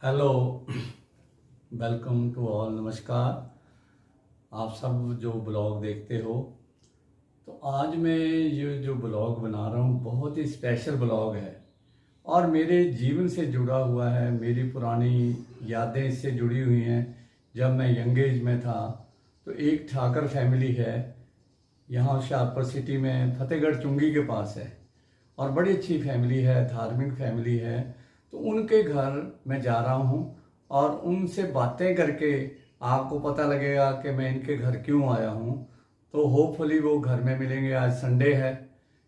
Hello, welcome to all. नमस्कार आप सब जो ब्लॉग देखते हो। तो आज मैं ये जो ब्लॉग बना रहा हूँ बहुत ही स्पेशल ब्लॉग है और मेरे जीवन से जुड़ा हुआ है। मेरी पुरानी यादें इससे जुड़ी हुई हैं। जब मैं यंग एज में था तो एक ठाकर फैमिली है यहाँ होशियारपुर सिटी में, फतेहगढ़ चुंगी के पास है और बड़ी अच्छी फैमिली है, धार्मिक फैमिली है। तो उनके घर मैं जा रहा हूँ और उनसे बातें करके आपको पता लगेगा कि मैं इनके घर क्यों आया हूँ। तो होपफुली वो घर में मिलेंगे। आज संडे है,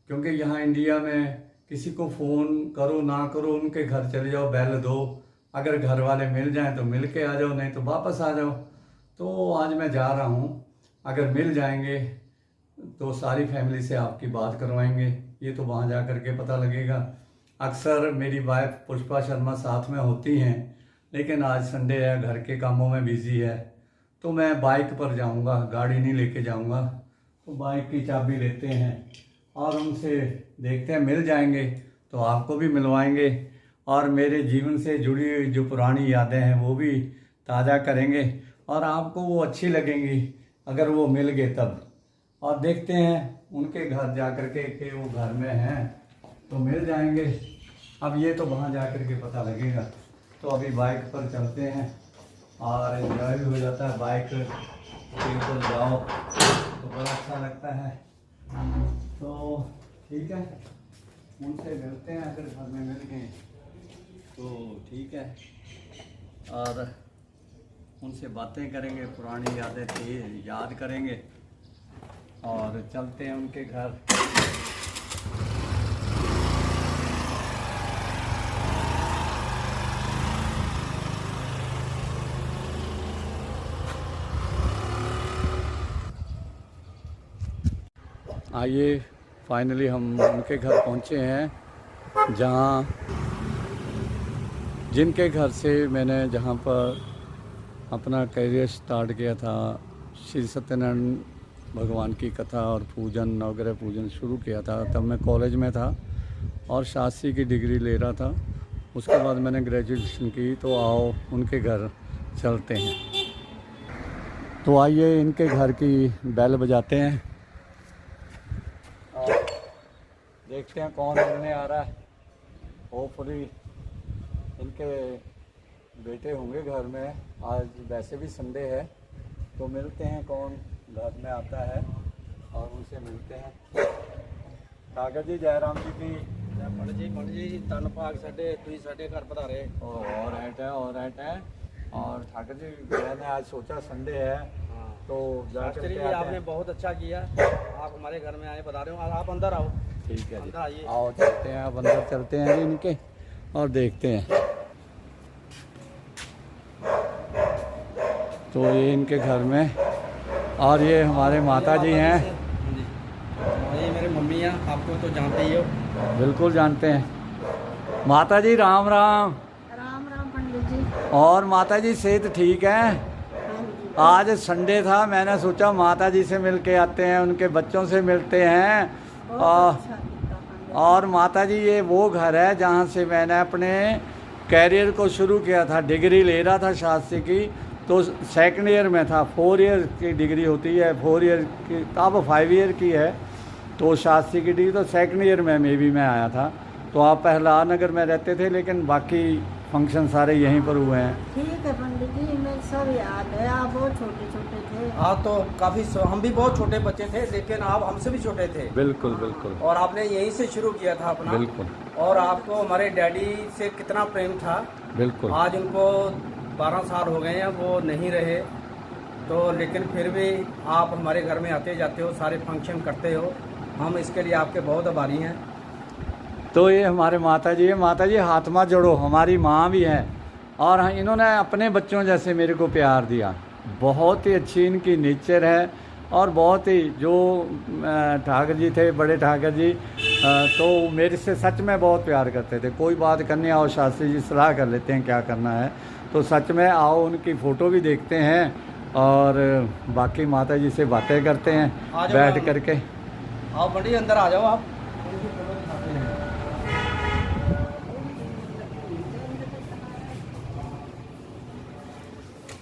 क्योंकि यहाँ इंडिया में किसी को फ़ोन करो ना करो, उनके घर चले जाओ, बेल दो, अगर घर वाले मिल जाएं तो मिल के आ जाओ, नहीं तो वापस आ जाओ। तो आज मैं जा रहा हूँ, अगर मिल जाएंगे तो सारी फैमिली से आपकी बात करवाएंगे। ये तो वहाँ जा कर के पता लगेगा। अक्सर मेरी वाइफ पुष्पा शर्मा साथ में होती हैं, लेकिन आज संडे है, घर के कामों में बिजी है। तो मैं बाइक पर जाऊंगा, गाड़ी नहीं लेके जाऊंगा। तो बाइक की चाबी लेते हैं और उनसे देखते हैं, मिल जाएंगे तो आपको भी मिलवाएंगे और मेरे जीवन से जुड़ी हुई जो पुरानी यादें हैं वो भी ताज़ा करेंगे और आपको वो अच्छी लगेंगी अगर वो मिल गए तब। और देखते हैं उनके घर जा कर के वो घर में हैं तो मिल जाएंगे। अब ये तो वहाँ जा कर के पता लगेगा। तो अभी बाइक पर चलते हैं और एंजॉय भी हो जाता है। बाइक पर जाओ तो बड़ा अच्छा लगता है। तो ठीक है, उनसे मिलते हैं, अगर घर में मिल गए तो ठीक है और उनसे बातें करेंगे, पुरानी यादें थी याद करेंगे और चलते हैं उनके घर। आइए, फाइनली हम उनके घर पहुंचे हैं, जिनके घर से मैंने जहां पर अपना करियर स्टार्ट किया था। श्री सत्यनारायण भगवान की कथा और पूजन, नवग्रह पूजन शुरू किया था। तब मैं कॉलेज में था और शास्त्री की डिग्री ले रहा था। उसके बाद मैंने ग्रेजुएशन की। तो आओ उनके घर चलते हैं। तो आइए इनके घर की बेल बजाते हैं और देखते हैं कौन मिलने आ रहा है। होपफुली इनके बेटे होंगे घर में। आज वैसे भी संडे है, तो मिलते हैं कौन घर में आता है और उनसे मिलते हैं। ठाकर जी, जयराम जी की पंडित जी धन भाग साडे तुसीं साडे घर पधारे। और राइट है। और ठाकर जी, मैंने आज सोचा संडे है तो शास्त्री जी आपने बहुत अच्छा किया, आप हमारे घर में आए, बता रहे हो। आप अंदर आओ। ठीक है अंदर आइए। आओ चलते हैं, अब अंदर चलते हैं जी इनके और देखते हैं। तो ये इनके घर में, और ये हमारे माता जी हैं। ये मेरे मम्मी हैं, आपको तो जानते ही हो। बिल्कुल जानते हैं। माता जी राम राम। राम राम पंडित जी। और माता जी सेहत ठीक है? आज संडे था, मैंने सोचा माता जी से मिल के आते हैं, उनके बच्चों से मिलते हैं। और माता जी, ये वो घर है जहाँ से मैंने अपने कैरियर को शुरू किया था। डिग्री ले रहा था शास्त्री की, तो सेकंड ईयर में था। 4 ईयर की डिग्री होती है, 4 ईयर की, अब 5 ईयर की है। तो शास्त्री की डिग्री तो सेकंड ईयर में मैं आया था। तो आप पहला नगर में रहते थे, लेकिन बाकी फंक्शन सारे यहीं पर हुए हैं। ठीक है पंडित जी, मैं सब याद है। आप बहुत छोटे छोटे थे। हाँ, तो काफ़ी हम भी बहुत छोटे बच्चे थे, लेकिन आप हमसे भी छोटे थे। बिल्कुल बिल्कुल। और आपने यहीं से शुरू किया था अपना। बिल्कुल। और आपको हमारे डैडी से कितना प्रेम था। बिल्कुल। आज उनको 12 साल हो गए हैं, वो नहीं रहे, तो लेकिन फिर भी आप हमारे घर में आते जाते हो, सारे फंक्शन करते हो। हम इसके लिए आपके बहुत आभारी हैं। तो ये हमारे माता जी है। माता जी, हाथ मत जोड़ो, हमारी माँ भी है और इन्होंने अपने बच्चों जैसे मेरे को प्यार दिया। बहुत ही अच्छी इनकी नेचर है और बहुत ही, जो ठाकर जी थे, बड़े ठाकर जी, तो मेरे से सच में बहुत प्यार करते थे। कोई बात करनी आओ शास्त्री जी, सलाह कर लेते हैं क्या करना है। तो सच में आओ, उनकी फ़ोटो भी देखते हैं और बाकी माता जी से बातें करते हैं बैठ करके। आओ पंडित जी, अंदर आ जाओ आप।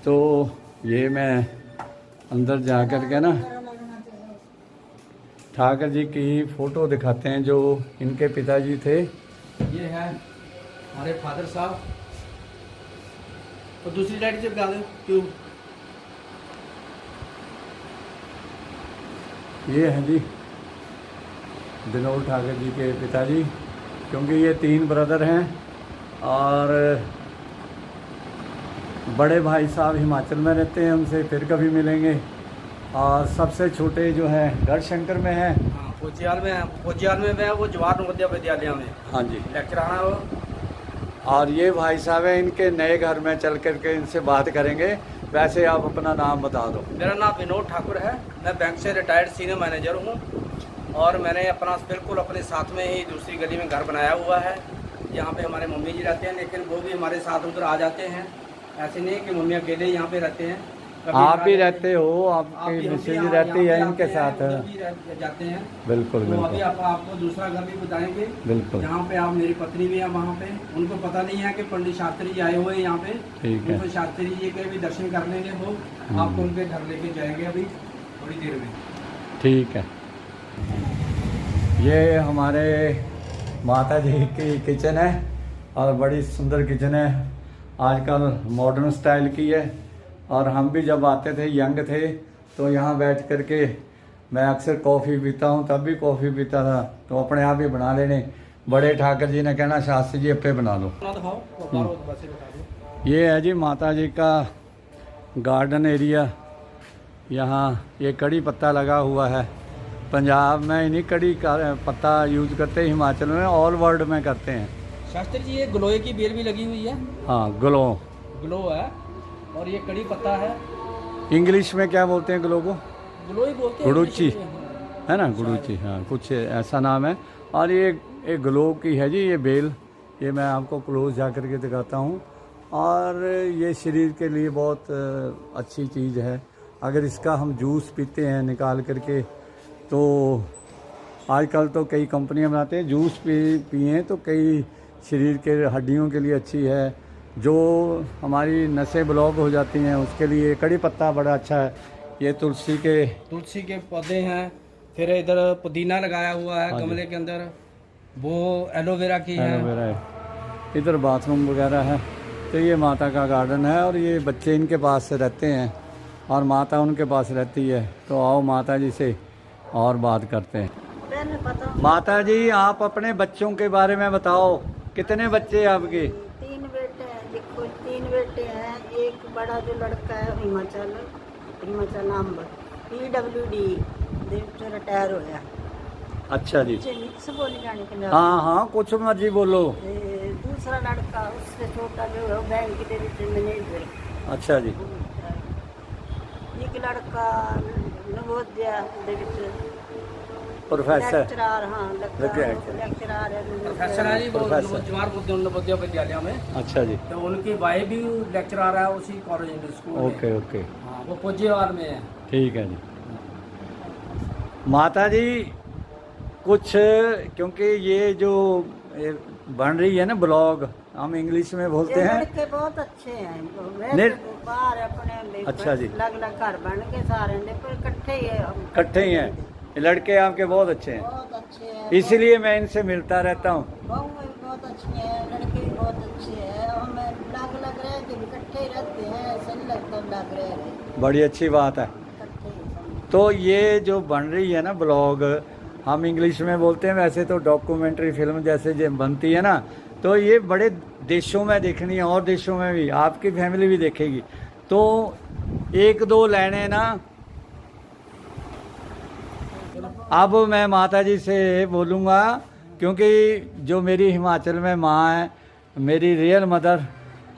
तो ये मैं अंदर जा कर के ना ठाकर जी की फ़ोटो दिखाते हैं जो इनके पिताजी थे। ये है हमारे फादर साहब। और दूसरी लाइट से बता दो क्यों। ये हैं जी विनोद ठाकर जी के पिताजी, क्योंकि ये 3 ब्रदर हैं और बड़े भाई साहब हिमाचल में रहते हैं, उनसे फिर कभी मिलेंगे। और सबसे छोटे जो हैं गढ़शंकर में हैं। हाँ, कोचियाल में है। कोचियाल में है वो जवाहर नवोदय विद्यालय में। हाँ जी, लेक्चर आना वो। और ये भाई साहब हैं, इनके नए घर में चल कर के इनसे बात करेंगे। वैसे आप अपना नाम बता दो। मेरा नाम विनोद ठाकुर है। मैं बैंक से रिटायर्ड सीनियर मैनेजर हूँ और मैंने अपना बिल्कुल अपने साथ में ही दूसरी गली में घर बनाया हुआ है। यहाँ पे हमारे मम्मी जी रहते हैं, लेकिन वो भी हमारे साथ उधर आ जाते हैं। ऐसे नहीं कि मम्मी अकेले यहाँ पे रहते हैं। आप भी रहते हो, आपकी मिसेज रहती है इनके साथ? जाते हैं। बिल्कुल तो अभी बिल्कुल आपको दूसरा घर भी बताएंगे। बिल्कुल। यहाँ पे आप मेरी पत्नी भी है वहाँ पे। उनको पता नहीं है कि पंडित शास्त्री जी आए हुए हैं यहाँ पे। ठीक है। उनको शास्त्री जी के भी दर्शन कर लेंगे वो। आपको उनके घर लेके जाएंगे अभी थोड़ी देर में। ठीक है। ये हमारे माता जी की किचन है और बड़ी सुंदर किचन है, आजकल मॉडर्न स्टाइल की है। और हम भी जब आते थे यंग थे तो यहाँ बैठ कर के मैं अक्सर कॉफ़ी पीता हूँ, तब भी कॉफ़ी पीता था तो अपने आप ही बना लेने। बड़े ठाकर जी ने कहना शास्त्री जी अपने बना लो। ये है जी माता जी का गार्डन एरिया। यहाँ ये कड़ी पत्ता लगा हुआ है। पंजाब में इन्हीं कड़ी का पत्ता यूज़ करते हैं, हिमाचल में ऑल वर्ल्ड में करते हैं। शास्त्री जी ये ग्लोए की बेल भी लगी हुई है। हाँ, ग्लो है। और ये कड़ी पत्ता है। इंग्लिश में क्या बोलते हैं ग्लो को? ग्लो ही बोलते हैं। गुड़ूची है ना, गुड़ूची, हाँ कुछ ऐसा नाम है। और ये एक ग्लो की है जी ये बेल। ये मैं आपको क्लोज जा कर के दिखाता हूँ। और ये शरीर के लिए बहुत अच्छी चीज़ है। अगर इसका हम जूस पीते हैं निकाल करके, तो आजकल तो कई कंपनियां बनाते हैं जूस पिए तो कई शरीर के हड्डियों के लिए अच्छी है। जो हमारी नसें ब्लॉक हो जाती हैं उसके लिए कड़ी पत्ता बड़ा अच्छा है। ये तुलसी के पौधे हैं। फिर इधर पुदीना लगाया हुआ है गमले के अंदर, वो एलोवेरा की है। एलोवेरा है। इधर बाथरूम वगैरह है। तो ये माता का गार्डन है और ये बच्चे इनके पास से रहते हैं और माता उनके पास रहती है। तो आओ माता जी से और बात करते हैं। माता जी आप अपने बच्चों के बारे में बताओ, कितने बच्चे हैं आपके? 3 बेटे हैं। देखो 3 बेटे हैं। एक बड़ा जो लड़का है हिमाचल नाम PWD से रिटायर होया। अच्छा जी। मिक्स बोली जाने के लिए। हाँ हाँ, कुछ मर्जी बोलो। दूसरा लड़का उससे छोटा जो है बैंक के मैनेजर। अच्छा जी। एक लड़का नवोदय प्रोफेसर। लेक्चरर। हाँ, लेक्चरर है। प्रोफेसर है जी वो जवाहर नवोदय विद्यालय में। अच्छा जी। तो उनकी वाइफ भी लेक्चरर है उसी कॉलेज स्कूल में। Okay okay. हाँ, वो कोचियाल में है। ठीक है जी। माता जी कुछ, क्योंकि ये जो बन रही है ना ब्लॉग, हम इंग्लिश में बोलते हैं। लड़के बहुत अच्छे हैं। नहीं। बाहर अपने अच्छा जी। अलग-अलग घर बन के सारे ने, पर इकट्ठे ही है। इकट्ठे ही हैं। लड़के आपके बहुत अच्छे हैं, बहुत अच्छे हैं। इसीलिए मैं इनसे मिलता रहता हूँ। बहू भी बहुत अच्छी है, लड़के भी बहुत अच्छे हैं। हम अलग-अलग रह के इकट्ठे ही रहते हैं। ऐसा नहीं लगता अलग रह रहे। बड़ी अच्छी बात है। इकट्ठे ही। तो ये जो बन रही है ना ब्लॉग, हम इंग्लिश में बोलते हैं, वैसे तो डॉक्यूमेंट्री फिल्म जैसे जो बनती है ना, तो ये बड़े देशों में देखनी है और देशों में भी, आपकी फैमिली भी देखेगी। तो 1-2 लाइनें ना अब मैं माता जी से बोलूँगा, क्योंकि जो मेरी हिमाचल में माँ है, मेरी रियल मदर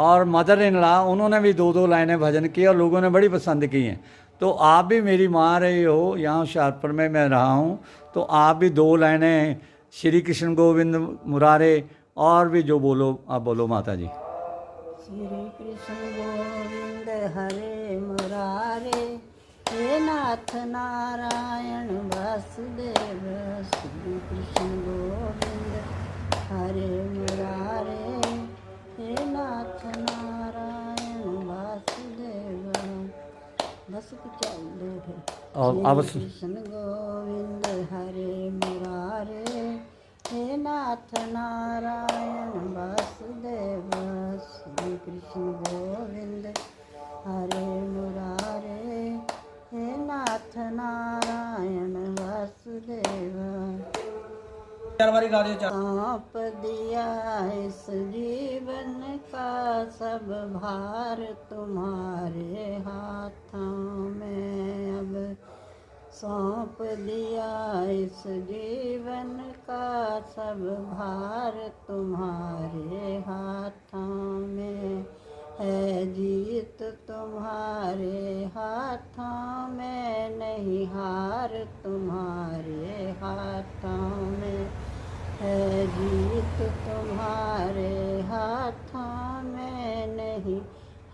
और मदर इन लॉ, उन्होंने भी 2-2 लाइनें भजन की और लोगों ने बड़ी पसंद की हैं। तो आप भी मेरी माँ रही हो, यहाँ होशियारपुर में मैं रहा हूँ, तो आप भी 2 लाइनें श्री कृष्ण गोविंद मुरारे और भी जो बोलो आप बोलो माता जी। श्री कृष्ण गोविंद हरे मुरारे, हे नाथ नारायण वासुदेव। श्री कृष्ण गोविंद हरे मुरारे, हे नाथ नारायण वासुदेव। बस क्या दो है। और अब कृष्ण गोविंद हरे मुरारे, हे नाथ नारायण वासुदेव। श्री कृष्ण गोविंद हरे मुरारे, हे नाथ नारायण वासुदेव। सौंप दिया इस जीवन का सब भार तुम्हारे हाथों में। अब सौंप दिया इस जीवन का सब भार तुम्हारे हाथों में। है जीत तुम्हारे हाथों में, नहीं हार तुम्हारे हाथों में। है जीत तुम्हारे हाथों में, नहीं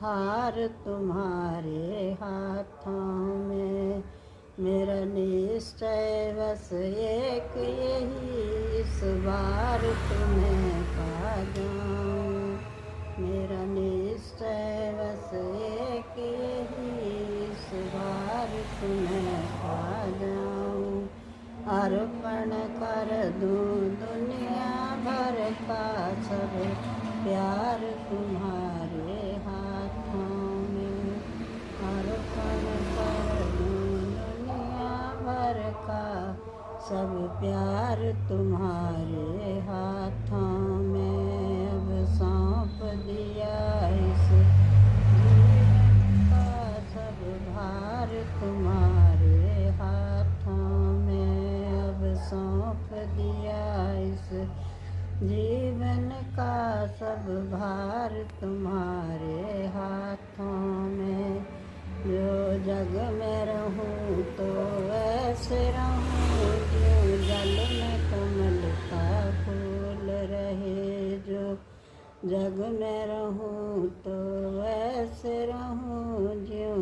हार तुम्हारे हाथों में। मेरा निश्चय बस एक यही, इस बार तुम्हें पा जाऊं। मेरा निश्चय बस एक यही, इस बार तुम्हें पा जाऊं। अर्पण कर दूं दुनिया भर का सब प्यार तुम्हारे हाथों में। अर्पण कर दूं दुनिया भर का सब प्यार तुम्हारे हाथों में। अब सौंप दिया इस जीवन का सब भार तुम्हारे हाथों में। अब सौंप दिया इस जीवन का सब भार तुम्हारे हाथों में। जो जग में रहूं तो ऐसे रहूं, जो जल में कमल का फूल रहे। जो जग में रहूं तो ऐसे रहूं, जो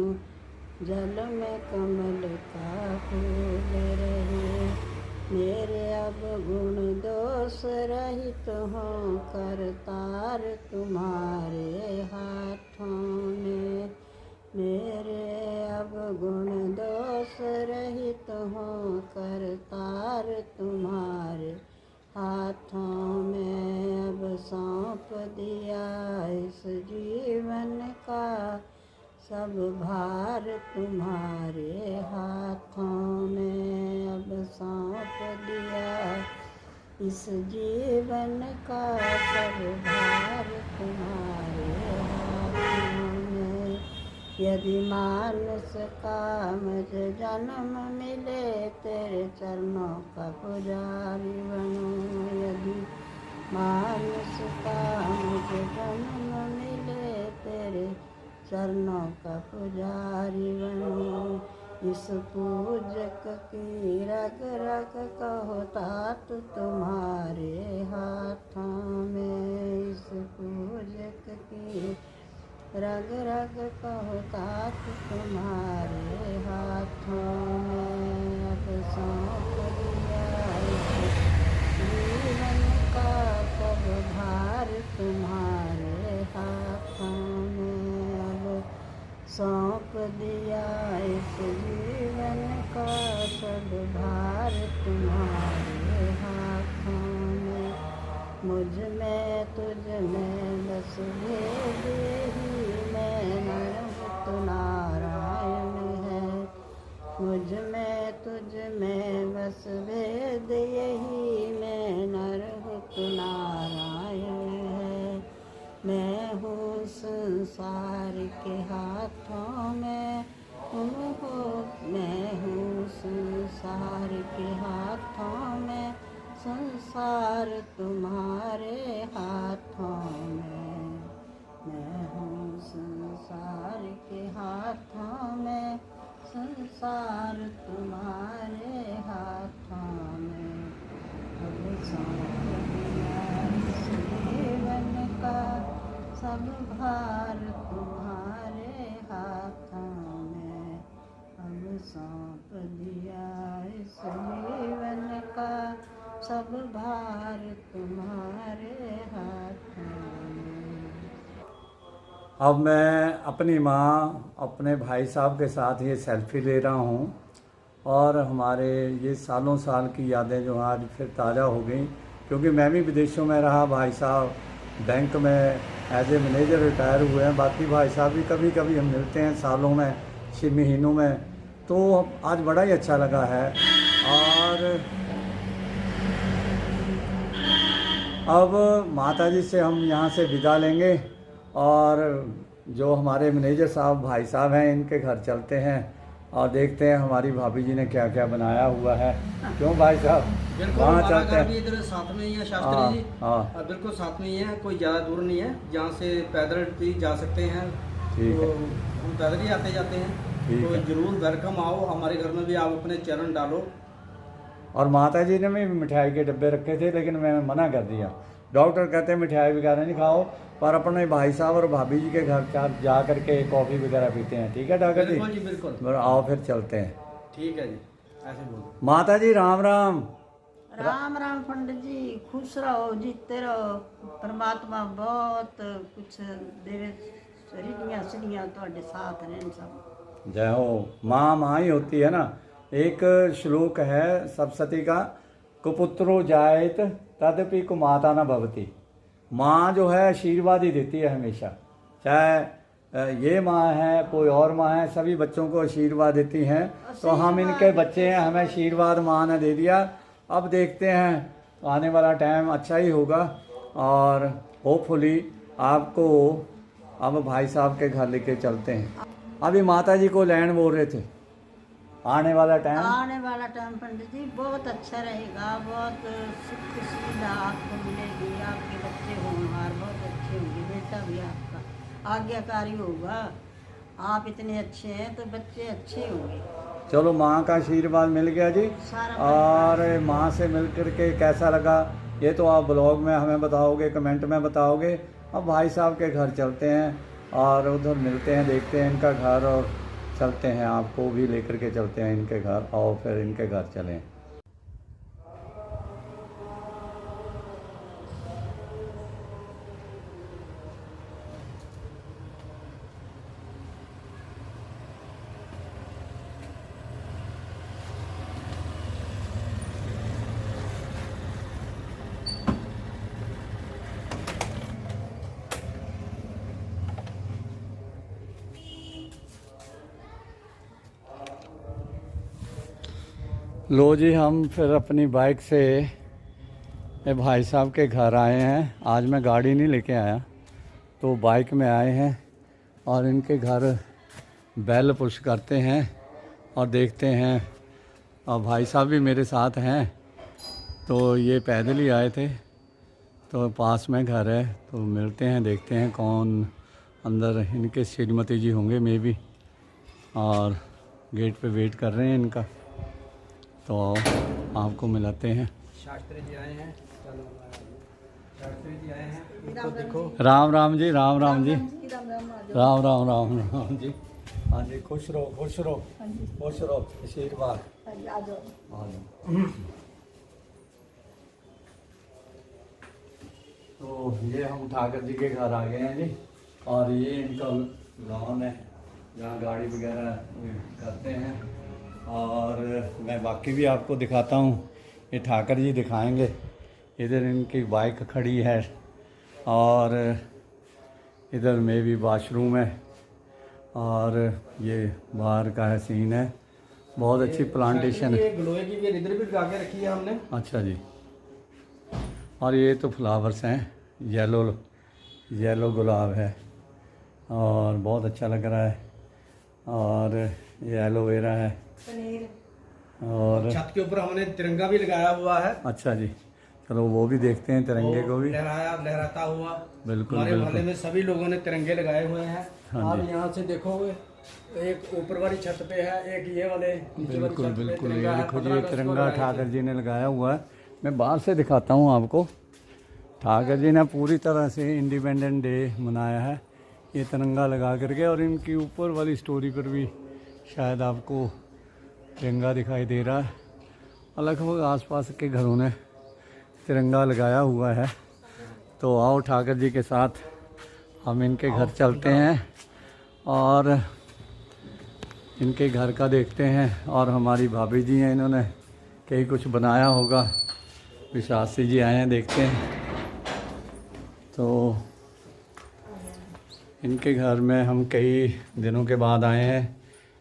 जल में कमल का फूल रहे। मेरे अब गुण दोष रहित हों, करतार तुम्हारे हाथों में। मेरे अब गुण दोष रहित हों, करतार तुम्हारे हाथों में। अब सौंप दिया इस जीवन का सब भार तुम्हारे हाथों में। अब सौंप दिया इस जीवन का सब भार तुम्हारे हाथों में। यदि मानुष का मुझे जन्म मिले, तेरे चरणों का पुजारी बनूं। यदि मानुष का मुझे जन्म मिले, तेरे चरणों का पुजारी बनूं। इस पूजक की रग रग कहो तात तुम्हारे हाथों में। इस पूजक की रग रग कहो तात तुम्हारे हाथों में। अब सौंप दिया इस जीवन का सब भार तुम्हारे हाथों में। अब सौंप दिया इस जीवन का सब भार तुम्हारे हाथों में। मुझ में तुझ में बस भेद ही, मैं नरहत नारायण है। मुझ में तुझ में बस भेद यही, मैं नरहत नारायण है। मैं हूँ संसार के हाथों में, तुम हो। मैं हूँ संसार के हाथों में, संसार तुम्हारे हाथों में। मैं हूँ संसार के हाथों में, संसार तुम्हारे हाथों में। अब सौंप दिया इस जीवन का सब भार तुम्हारे हाथों में। अब सौंप दिया इस जीवन का सब भार तुम्हारे हाथों में। अब मैं अपनी माँ अपने भाई साहब के साथ ये सेल्फी ले रहा हूँ और हमारे ये सालों साल की यादें जो आज फिर ताज़ा हो गई, क्योंकि मैं भी विदेशों में रहा, भाई साहब बैंक में एज ए मैनेजर रिटायर हुए हैं, बाकी भाई साहब भी कभी कभी हम मिलते हैं सालों में 6 महीनों में, तो आज बड़ा ही अच्छा लगा है। और अब माता जी से हम यहाँ से विदा लेंगे और जो हमारे मैनेजर साहब भाई साहब हैं इनके घर चलते हैं और देखते हैं हमारी भाभी जी ने क्या क्या बनाया हुआ है। क्यों भाई साहब, बिल्कुल वहाँ हमारा चलते घर हैं। भी इधर साथ में ही है शास्त्री जी। हाँ और बिल्कुल साथ में ही है, कोई ज़्यादा दूर नहीं है, जहाँ से पैदल भी जा सकते हैं। ठीक तो है। हम पैदल ही आते जाते हैं, ठीक तो है। जरूर वेलकम आओ हमारे घर में भी, आप अपने चरण डालो। और माता जी ने भी मिठाई के डब्बे रखे थे, लेकिन मैंने मना कर दिया। डॉक्टर कहते हैं मिठाई वगैरह नहीं खाओ, पर अपने भाई साहब और भाभी जी के घर जा करके कॉफ़ी वगैरह पीते हैं। ठीक है डॉक्टर जी? बिल्कुल जी बिल्कुल। आओ फिर चलते हैं। ठीक है जी, ऐसे बोलो। माता जी राम राम। राम राम पंडित जी, खुश रहो, जीते रहो। परमात्मा बहुत कुछ देवे, सरियां सरियां ਤੁਹਾਡੇ साथ रहन सब। जय हो। माँ माँ ही होती है ना। एक श्लोक है सप्तशती का, कुपुत्रो जायत तदपि कुमाता न भवति। माँ जो है आशीर्वाद ही देती है हमेशा, चाहे ये माँ है कोई और माँ है, सभी बच्चों को आशीर्वाद देती हैं। तो हम इनके बच्चे हैं, हमें आशीर्वाद माँ ने दे दिया। अब देखते हैं आने वाला टाइम अच्छा ही होगा और होपफुली आपको अब भाई साहब के घर लेके चलते हैं। अभी माता जी को लैंड बोल रहे थे, आने वाला टाइम पंडित जी बहुत अच्छा रहेगा, बहुत सुख सुविधा आपको मिलेगी, आपके बच्चे होनहार बहुत अच्छे होंगे, बेटा भी आपका आज्ञाकारी होगा। आप इतने अच्छे हैं तो बच्चे अच्छे होंगे। चलो माँ का आशीर्वाद मिल गया जी। सारा और माँ से मिल करके कैसा लगा ये तो आप ब्लॉग में हमें बताओगे, कमेंट में बताओगे। अब भाई साहब के घर चलते हैं और उधर मिलते हैं, देखते हैं इनका घर और चलते हैं, आपको भी लेकर के चलते हैं इनके घर। और फिर इनके घर चलें। लो जी, हम फिर अपनी बाइक से ये भाई साहब के घर आए हैं। आज मैं गाड़ी नहीं लेके आया, तो बाइक में आए हैं और इनके घर बेल पुश करते हैं और देखते हैं। और भाई साहब भी मेरे साथ हैं, तो ये पैदल ही आए थे, तो पास में घर है, तो मिलते हैं, देखते हैं कौन अंदर। इनके श्रीमती जी होंगे मे बी, और गेट पे वेट कर रहे हैं इनका, तो आपको मिलाते हैं। शास्त्री जी आए हैं, चलो शास्त्री जी आए हैं, इनको देखो। राम राम जी, राम राम जी, राम राम राम राम जी। हाँ जी, खुश रहो खुश रहो खुश रहो, आशीर्वाद। हाँ जी। तो ये हम ठाकर जी के घर आ गए हैं जी, और ये इनका लॉन है जहाँ गाड़ी वगैरह करते हैं। और मैं बाकी भी आपको दिखाता हूँ, ये ठाकर जी दिखाएंगे। इधर इनकी बाइक खड़ी है और इधर में भी वॉशरूम है, और ये बाहर का है सीन है। बहुत अच्छी प्लांटेशन है। ग्लोए की भी इधर भी लगा के रखी है हमने। अच्छा जी। और ये तो फ्लावर्स हैं, येलो गुलाब है और बहुत अच्छा लग रहा है। और ये एलोवेरा है, और छत के ऊपर हमने तिरंगा भी लगाया हुआ है। अच्छा जी, चलो वो भी देखते हैं, तिरंगे को भी लहराता हुआ। बिल्कुल हमारे मोहल्ले बिल्कुल। में सभी लोगों ने तिरंगे लगाए हुए हैं। हाँ आप जी। यहाँ से देखोगे, एक ऊपर वाली छत पे है, एक ये वाले नीचे वाली बिल्कुल छत पे बिल्कुल, तिरंगा ये है। देखो जी, 15 ये अगस्त को तिरंगा लगाए थे। ठाकर जी ने लगाया हुआ है। मैं बाहर से दिखाता हूँ आपको। ठाकर जी ने पूरी तरह से इंडिपेंडेंट डे मनाया है ये तिरंगा लगा करके, और इनकी ऊपर वाली स्टोरी पर भी शायद आपको तिरंगा दिखाई दे रहा है। लगभग आसपास के घरों ने तिरंगा लगाया हुआ है। तो आओ ठाकर जी के साथ हम इनके घर चलते हैं और इनके घर का देखते हैं। और हमारी भाभी जी हैं, इन्होंने कहीं कुछ बनाया होगा। विशास्त्री जी आए हैं, देखते हैं। तो इनके घर में हम कई दिनों के बाद आए हैं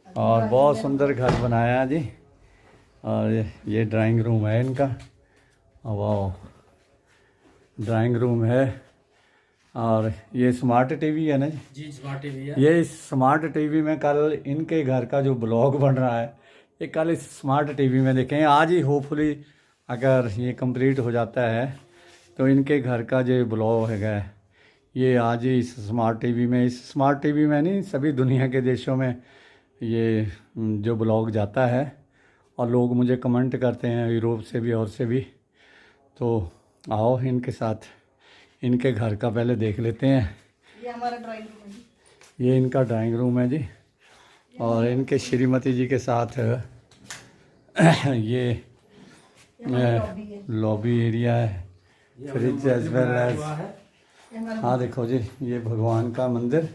और बहुत सुंदर घर बनाया है जी। और ये ड्राइंग रूम है इनका। वाह, ड्राइंग रूम है। और ये स्मार्ट टीवी है ना जी? जी स्मार्ट टीवी है। ये स्मार्ट टीवी में कल इनके घर का जो ब्लॉग बन रहा है, ये कल इस स्मार्ट टीवी में देखें। आज ही होपफुली अगर ये कंप्लीट हो जाता है तो इनके घर का जो ब्लॉग है ये आज ही इस स्मार्ट टीवी में, इस स्मार्ट टीवी में नहीं, सभी दुनिया के देशों में ये जो ब्लॉग जाता है। और लोग मुझे कमेंट करते हैं यूरोप से भी और से भी। तो आओ इनके साथ इनके घर का पहले देख लेते हैं। ये हमारा ड्राइंग रूम है जी। ये इनका ड्राइंग रूम है जी। और इनके श्रीमती जी के साथ ये लॉबी एरिया है, फ्रिज एज वेल एज। हाँ देखो जी, ये भगवान का मंदिर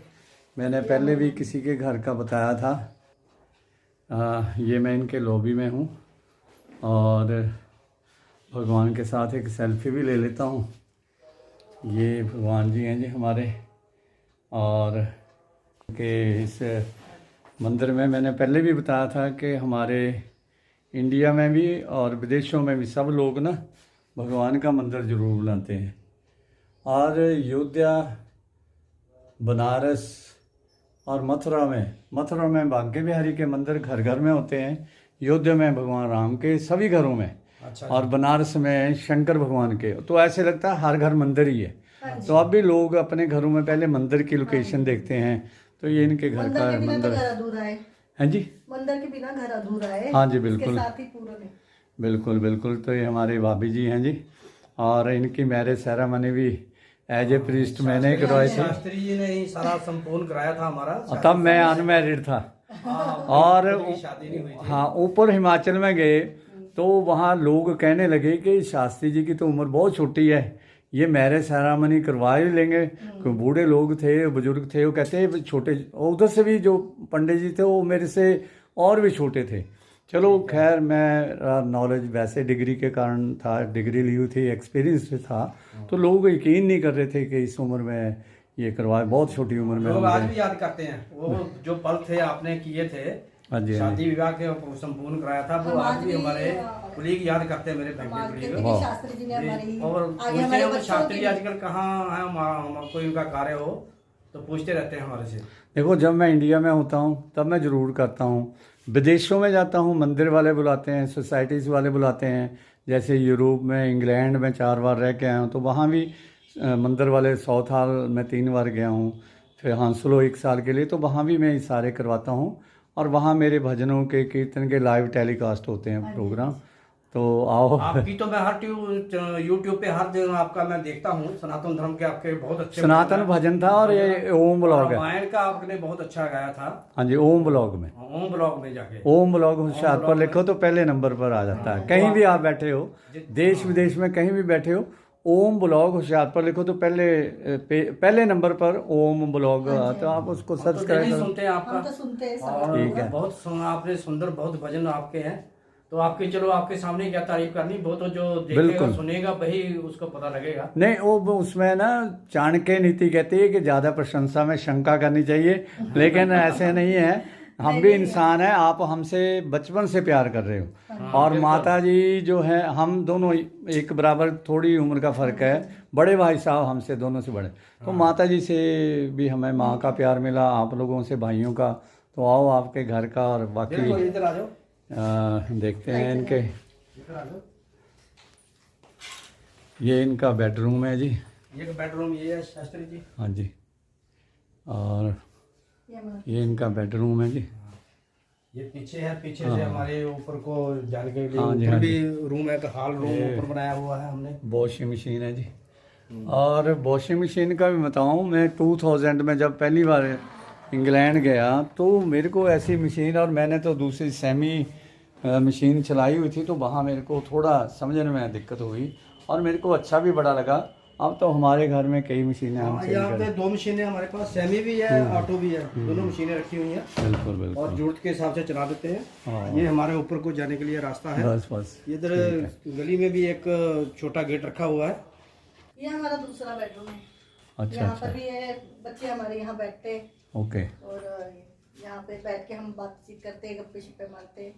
मैंने पहले भी किसी के घर का बताया था। ये मैं इनके लॉबी में हूँ और भगवान के साथ एक सेल्फी भी ले लेता हूँ। ये भगवान जी हैं जी हमारे। और के इस मंदिर में मैंने पहले भी बताया था कि हमारे इंडिया में भी और विदेशों में भी सब लोग ना भगवान का मंदिर ज़रूर बनाते हैं। और अयोध्या, बनारस और मथुरा में भाग्य बिहारी के मंदिर घर घर में होते हैं। अयोध्या में भगवान राम के सभी घरों में। अच्छा। और बनारस में शंकर भगवान के। तो ऐसे लगता है हर घर मंदिर ही है। तो अब भी लोग अपने घरों में पहले मंदिर की लोकेशन देखते हैं। तो ये इनके घर का मंदिर है। हैं जी? मंदिर के बिना घर अधूरा है। हाँ जी, बिल्कुल साथ ही पूर्ण है। बिल्कुल बिल्कुल। तो ये हमारी भाभी जी हैं जी। और इनकी मैरिज सेरेमनी भी एज ए प्रीस्ट मैंने करवाई थी। शास्त्री जी ने ही सारा संपूर्ण कराया था हमारा। तब मैं अनमैरिड था। और शादी नहीं हुई थी। हाँ, ऊपर हिमाचल में गए तो वहाँ लोग कहने लगे कि शास्त्री जी की तो उम्र बहुत छोटी है, ये मैरिज सेरेमनी करवा ही लेंगे। कोई बूढ़े लोग थे, बुजुर्ग थे, वो कहते छोटे। उधर से भी जो पंडित जी थे वो मेरे से और भी छोटे थे। चलो खैर, मैं नॉलेज वैसे डिग्री के कारण था, डिग्री ली हुई थी, एक्सपीरियंस था। तो लोग यकीन नहीं कर रहे थे कि इस उम्र में ये करवाए, बहुत छोटी उम्र में। लोग आज भी याद करते हैं वो जो पल थे आपने किए थे। हाँ जी, शादी विवाह के संपूर्ण कराया था, वो आज भी हमारे कुलीग याद करते हैं, मेरे फैमिली। शास्त्री जी ने हमारी और पूछते हैं शास्त्री जी आजकल कहाँ है, कोई उनका कार्य हो तो पूछते रहते हैं हमारे से। देखो, जब मैं इंडिया में होता हूँ तब मैं ज़रूर करता हूँ। विदेशों में जाता हूँ, मंदिर वाले बुलाते हैं, सोसाइटीज़ वाले बुलाते हैं। जैसे यूरोप में, इंग्लैंड में 4 बार रह के आया हूँ, तो वहाँ भी मंदिर वाले साउथ हॉल में 3 बार गया हूँ। फिर हांसलो 1 साल के लिए, तो वहाँ भी मैं इशारे करवाता हूँ। और वहाँ मेरे भजनों के, कीर्तन के लाइव टेलीकास्ट होते हैं प्रोग्राम। तो आओ। आपकी तो मैं हर यूट्यूब पे हर दिन आपका मैं देखता हूँ। सनातन धर्म के आपके बहुत अच्छे सनातन भजन था। और ये ओम ब्लॉग है, रामायण का आपने बहुत अच्छा गाया था। हाँ जी, ओम ब्लॉग में। ओम ब्लॉग में जाके ओम ब्लॉग होशियारपुर लिखो तो पहले नंबर पर आ जाता है। कहीं भी आप बैठे हो, देश विदेश में कहीं भी बैठे हो, ओम ब्लॉग होशियारपुर लिखो तो पहले नंबर पर ओम ब्लॉग। तो आप उसको सर्च करें। सुनते हैं आपका, तो सुनते हैं। और ठीक है। बहुत आपने सुंदर बहुत भजन आपके हैं। तो आपके, चलो आपके सामने क्या तारीफ करनी, वो तो जो देखेगा सुनेगा वही उसको पता लगेगा। नहीं, वो उसमें ना चाणक्य नीति कहती है कि ज़्यादा प्रशंसा में शंका करनी चाहिए, लेकिन ऐसे नहीं है। हम भी इंसान हैं, आप हमसे बचपन से प्यार कर रहे हो। और माता जी जो है, हम दोनों एक बराबर, थोड़ी उम्र का फ़र्क है। बड़े भाई साहब हमसे दोनों से बड़े। तो माता जी से भी हमें माँ का प्यार मिला, आप लोगों से भाइयों का। तो आओ आपके घर का और बाकी इधर आ जाओ, देखते हैं इनके। ये इनका बेडरूम है जी। ये बेडरूम ये है शास्त्री जी। हाँ जी। और ये इनका बेडरूम है जी। ये पीछे है, पीछे से हमारे ऊपर को जाने के लिए हाँ जी, ऊपर हाँ भी रूम है, हॉल रूम ऊपर बनाया हुआ है हमने। वॉशिंग मशीन है जी। और वॉशिंग मशीन का भी बताऊँ, मैं 2000 में जब पहली बार इंग्लैंड गया तो मेरे को ऐसी मशीन, और मैंने तो दूसरी सेमी मशीन चलाई हुई थी, तो वहाँ मेरे को थोड़ा समझने में दिक्कत हुई और मेरे को अच्छा भी बड़ा लगा। अब तो हमारे घर में कई मशीनें हम सेल यहाँ पे करें। 2 मशीनें हमारे पास, सेमी भी है, ऑटो भी है, दोनों मशीनें रखी हुई हैं बिल्कुल और बिल्कुल। जरूरत के हिसाब से चला देते हैं। हाँ। ये हमारे ऊपर को जाने के लिए रास्ता है। बस बस। इधर गली में भी एक छोटा गेट रखा हुआ है। ये हमारा दूसरा बेडरूम है। अच्छा यहाँ पर अच्छा। भी है, बच्चे हमारे यहाँ बैठते हैं ओके। और यहाँ पे बैठ के हम बातचीत करते हैं, गप्पे शिप्पे मारते हैं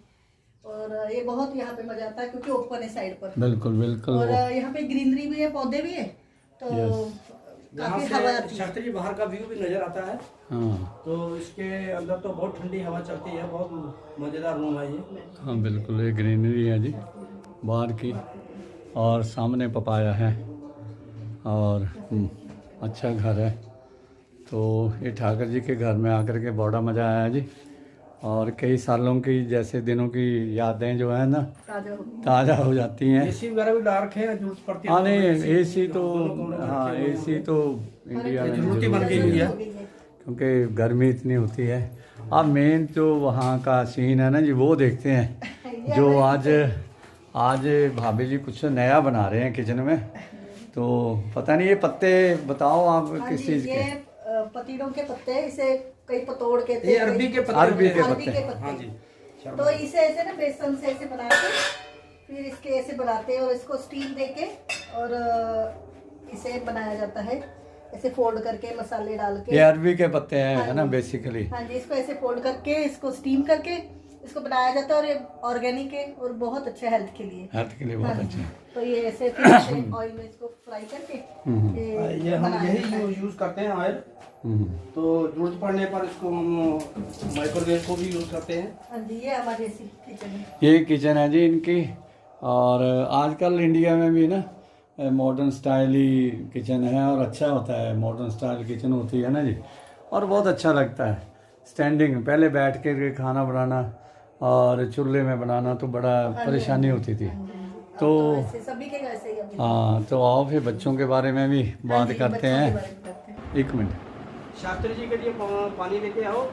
और ये बहुत यहाँ पे मजा आता है क्योंकि ओपन है साइड पर बिल्कुल बिल्कुल। और वो यहाँ पे ग्रीनरी भी है, पौधे भी है, तो यहाँ काफी हवा से आती है। शास्त्री जी बाहर का व्यू भी नजर आता है। हाँ तो इसके अंदर तो बहुत ठंडी हवा चलती है, बहुत मजेदार रूम है ये। हाँ बिल्कुल, ये ग्रीनरी है जी बाहर की और सामने पपाया है और अच्छा घर है। तो ये ठाकर जी के घर में आकर के बड़ा मज़ा आया जी और कई सालों की जैसे दिनों की यादें जो है ना ताजा हो गई। ताज़ा हो जाती हैं। एसी वगैरह भी डाल रखे हैं, जरूरत पड़ती है हाँ तो नहीं एसी तो दोनों कमरों में हाँ रखे हुए हैं। एसी तो इंडिया में जरूरत ही जरूर बन गई हुई है। हो गई है। क्योंकि गर्मी इतनी होती है। अब मेन जो वहाँ का सीन है ना जी वो देखते हैं जो आज भाभी जी कुछ नया बना रहे हैं किचन में। तो पता नहीं ये पत्ते बताओ आप हाँ किस जी, चीज़ के? ये पतीलों के पत्ते हैं, इसे कई पतोड़ के ये अरबी के पत्ते अरबी होते के हैं। पत्ते। हाँ जी। तो इसे ऐसे ना बेसन से ऐसे बना के फिर इसके ऐसे बनाते हैं और इसको स्टीम देके और इसे बनाया जाता है ऐसे फोल्ड करके मसाले डाल ये के। अरबी के पत्ते हैं है ना बेसिकली। हाँ जी, इसको ऐसे फोल्ड करके इसको स्टीम करके इसको बनाया जाता है और ये ऑर्गेनिक है और बहुत अच्छा हेल्थ के लिए। हेल्थ के लिए बहुत अच्छा है। तो ये ऐसे फिर ऐसे ऑयल में इसको फ्राई करके ये हम बनाया यही जाता है। यूज करते हैं ऑयल। हम्म। तो जरूरत पड़ने पर इसको हम माइक्रोवेव को भी यूज करते हैं। हाँ जी, ये हमारी ऐसी किचन है। ये किचन है जी इनकी। और आजकल इंडिया में भी ना मॉडर्न स्टाइल ही किचन है और अच्छा होता है। मॉडर्न स्टाइल किचन होती है ना जी और बहुत अच्छा लगता है। स्टैंडिंग पहले बैठ के खाना बनाना और चूल्हे में बनाना तो बड़ा परेशानी होती थी। तो ऐसे सभी के घर से ही अभी। हाँ तो आओ फिर बच्चों के बारे में भी हाँ बात जी, करते बच्चों के हैं। बारे में करते हैं। एक मिनट। शास्त्री जी के लिए पानी लेके आओ।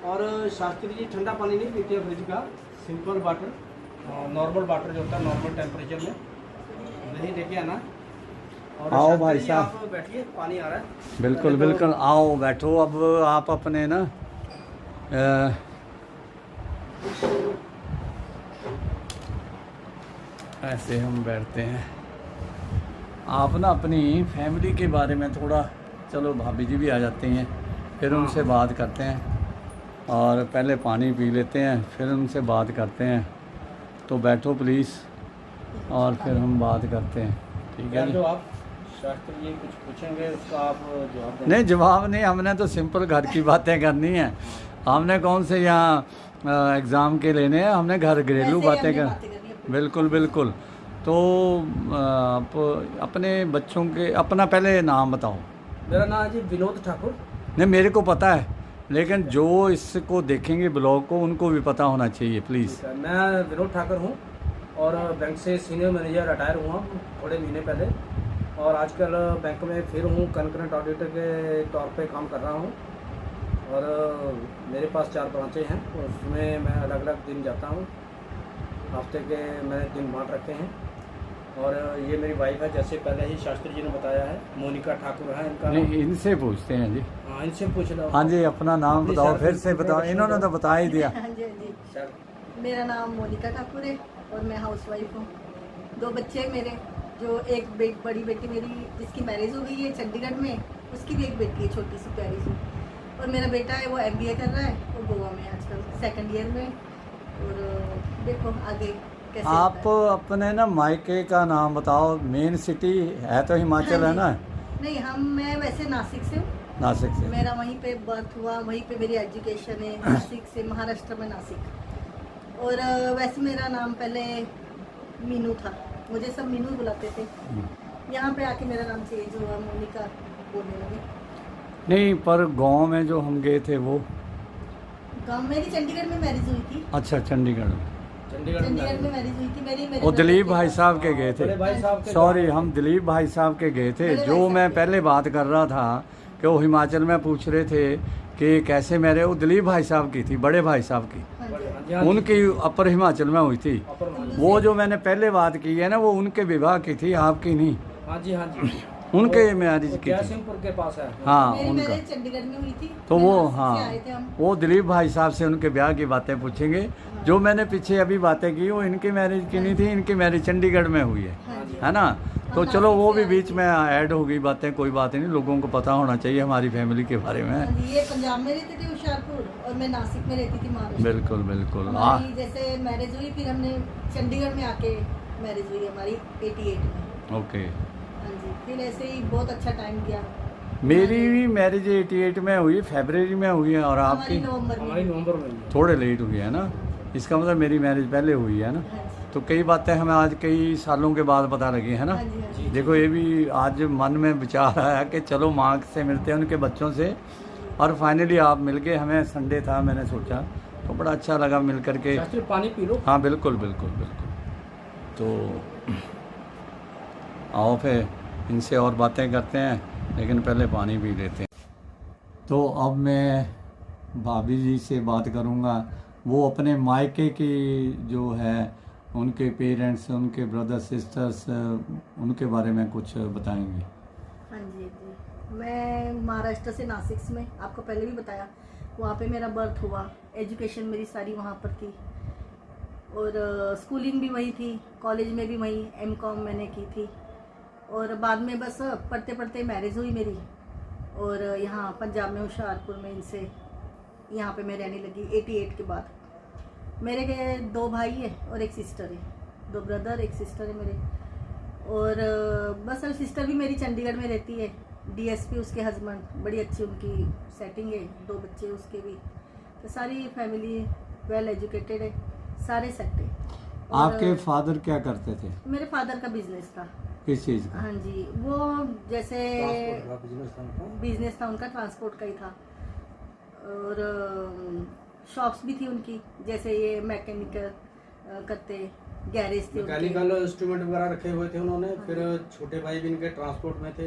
और शास्त्री जी ठंडा पानी नहीं पीते हैं फ्रिज का, सिंपल वाटर, नॉर्मल वाटर जो होता है नॉर्मल टेम्परेचर में वही लेके आना। और आओ शास्त्री भाई जी, साहब। आप बैठिए, पानी आ रहा है। बिल्कुल पहले तो- बिल्कुल आओ बैठो। अब आप अपने ना ऐसे हम बैठते हैं। आप ना अपनी फैमिली के बारे में थोड़ा, चलो भाभी जी भी आ जाती हैं फिर उनसे बात करते हैं और पहले पानी पी लेते हैं फिर उनसे बात करते हैं। तो बैठो प्लीज़ और फिर हम बात करते हैं, ठीक है जी? जो आप शास्त्री जी कुछ पूछेंगे उसका आप जवाब दें। नहीं जवाब नहीं, हमने तो सिंपल घर की बातें करनी है। हमने कौन से यहाँ एग्ज़ाम के लेने हैं, हमने घर घरेलू ऐसे ही बातें हमने कर। बातें करनी है। बिल्कुल बिल्कुल। तो आप अपने बच्चों के अपना पहले नाम बताओ। मेरा नाम है जी विनोद ठाकुर। नहीं मेरे को पता है लेकिन जो इसको देखेंगे ब्लॉग को उनको भी पता होना चाहिए प्लीज़। मैं विनोद ठाकुर हूँ और बैंक से सीनियर मैनेजर रिटायर हुआ थोड़े महीने पहले और आजकल बैंक में फिर हूँ कंकरेंट ऑडिटर के तौर पे काम कर रहा हूँ। और मेरे पास 4 ब्रांचें हैं और उसमें मैं अलग अलग दिन जाता हूँ। हफ्ते के मैंने दिन बांट रखे हैं। और ये मेरी वाइफ है, जैसे पहले ही शास्त्री जी ने बताया है, मोनिका ठाकुर है इनका नाम। नहीं इनसे पूछते हैं जी। हाँ, इनसे पूछ लो। हाँ जी अपना नाम अपनी बताओ, सर- फिर से बताओ, इन्होंने तो बता ही दिया। हाँ जी, हाँ जी। सर, मेरा नाम मोनिका ठाकुर है और मैं हाउसवाइफ हूँ। 2 बच्चे हैं मेरे, जो एक बड़ी बेटी मेरी जिसकी मैरिज हो गई है चंडीगढ़ में, उसकी भी एक बेटी है छोटी सी प्यारी सी। और मेरा बेटा है वो MBA कर रहा है और गोवा में आजकल 2nd ईयर में। और देखो आगे कैसे आप होता है। अपने ना मायके का नाम बताओ। मेन सिटी है तो हिमाचल है ना? नहीं मैं वैसे नासिक से हूँ। नासिक से। मेरा वहीं पे बर्थ हुआ, वहीं पे मेरी एजुकेशन है, नासिक से, महाराष्ट्र में नासिक। और वैसे मेरा नाम पहले मीनू था, मुझे सब मीनू बुलाते थे। यहाँ पे आके मेरा नाम चेंज हुआ, मोनिका बोलने लगे। नहीं पर गांव में जो हम गए थे वो। गाँव मेरी चंडीगढ़ में मैरिज हुई थी। अच्छा चंडीगढ़ में। चंडीगढ़ में मैरिज हुई थी मेरी। मेरे वो brother दिलीप के भाई साथ। साहब के गए बड़े थे। भाई साहब के सॉरी हम दिलीप भाई साहब के गए थे। बड़े भाई जो साहब मैं के। पहले बात कर रहा था कि वो हिमाचल में पूछ रहे थे कि कैसे मेरे, वो दिलीप भाई साहब की थी, बड़े भाई साहब की। हाँ जी। हाँ जी, हाँ जी। उनकी अपर हिमाचल में हुई थी। अपर मान- वो जो मैंने पहले बात की है ना वो उनके विवाह की थी, आपकी नहीं। हाँ जी, हाँ जी। उनके मैरिज की थी। जयसिंहपुर के पास है। हाँ मेरी उनका। मैरिज चंडीगढ़ में हुई थी। तो मैं वो नासिक से हाँ आए थे हम। वो दिलीप भाई साहब से उनके ब्याह की बातें पूछेंगे। जो मैंने पीछे अभी बातें की वो इनकी मैरिज की नहीं थी, इनकी मैरिज चंडीगढ़ में हुई हाँ जी। है ना। तो हम चलो नासिक वो से भी आए बीच थे। में ऐड हो गई बातें, कोई बात नहीं, लोगों को पता होना चाहिए हमारी फैमिली के बारे हाँ में। जी, ये पंजाब में रहते थे होशियारपुर और मैं नासिक में रहती थी महाराष्ट्र। बिल्कुल बिल्कुल। हमारी जैसे मैरिज हुई फिर हमने चंडीगढ़ में आके मैरिज हुई हमारी 88 में। ओके। हाँ जी, फिर ऐसे ही बहुत अच्छा टाइम गया। मेरी भी मैरिज 88 में हुई, फरवरी में हुई है, और हमारी आपकी नवंबर हमारी में। नवंबर में हुई है। थोड़े लेट हुई है ना। इसका मतलब मेरी मैरिज पहले हुई है ना। हाँ जी। तो कई बातें हमें आज कई सालों के बाद पता लगी है ना। हाँ जी, हाँ जी। देखो ये भी आज मन में विचार आया कि चलो माँ से मिलते हैं, उनके बच्चों से, और फाइनली आप मिल गए। हमें संडे था, मैंने सोचा तो बड़ा अच्छा लगा मिल करके। शास्त्री पानी पी लो। हाँ बिल्कुल बिल्कुल बिल्कुल। तो आओ फिर इनसे और बातें करते हैं, लेकिन पहले पानी पी लेते हैं। तो अब मैं भाभी जी से बात करूँगा। वो अपने मायके की जो है उनके पेरेंट्स, उनके ब्रदर सिस्टर्स, उनके बारे में कुछ बताएंगे। हाँ जी जी, मैं महाराष्ट्र से नासिक में, आपको पहले भी बताया, वहाँ पे मेरा बर्थ हुआ। एजुकेशन मेरी सारी वहाँ पर थी और स्कूलिंग भी वही थी, कॉलेज में भी वही M.Com मैंने की थी। और बाद में बस पढ़ते पढ़ते मैरिज हुई मेरी, और यहाँ पंजाब में होशियारपुर में इनसे यहाँ पे मैं रहने लगी 88 के बाद। मेरे के 2 भाई है और 1 सिस्टर है, 2 ब्रदर 1 सिस्टर है मेरे। और बस अब सिस्टर भी मेरी चंडीगढ़ में रहती है, DSP उसके हस्बैंड, बड़ी अच्छी उनकी सेटिंग है, 2 बच्चे उसके भी। तो सारी फैमिली वेल एजुकेटेड है, सारे सेट है। और आपके फादर क्या करते थे, मेरे फादर का बिजनेस था। किस चीज़ का? हाँ जी, वो जैसे बिजनेस था उनका, ट्रांसपोर्ट का ही था। और शॉप्स भी थी उनकी, जैसे ये मैकेनिकल करते, गैरेज थे उनके। मैकेनिकल इंस्ट्रूमेंट वगैरह रखे हुए थे उन्होंने। फिर छोटे भाई भी इनके ट्रांसपोर्ट में थे,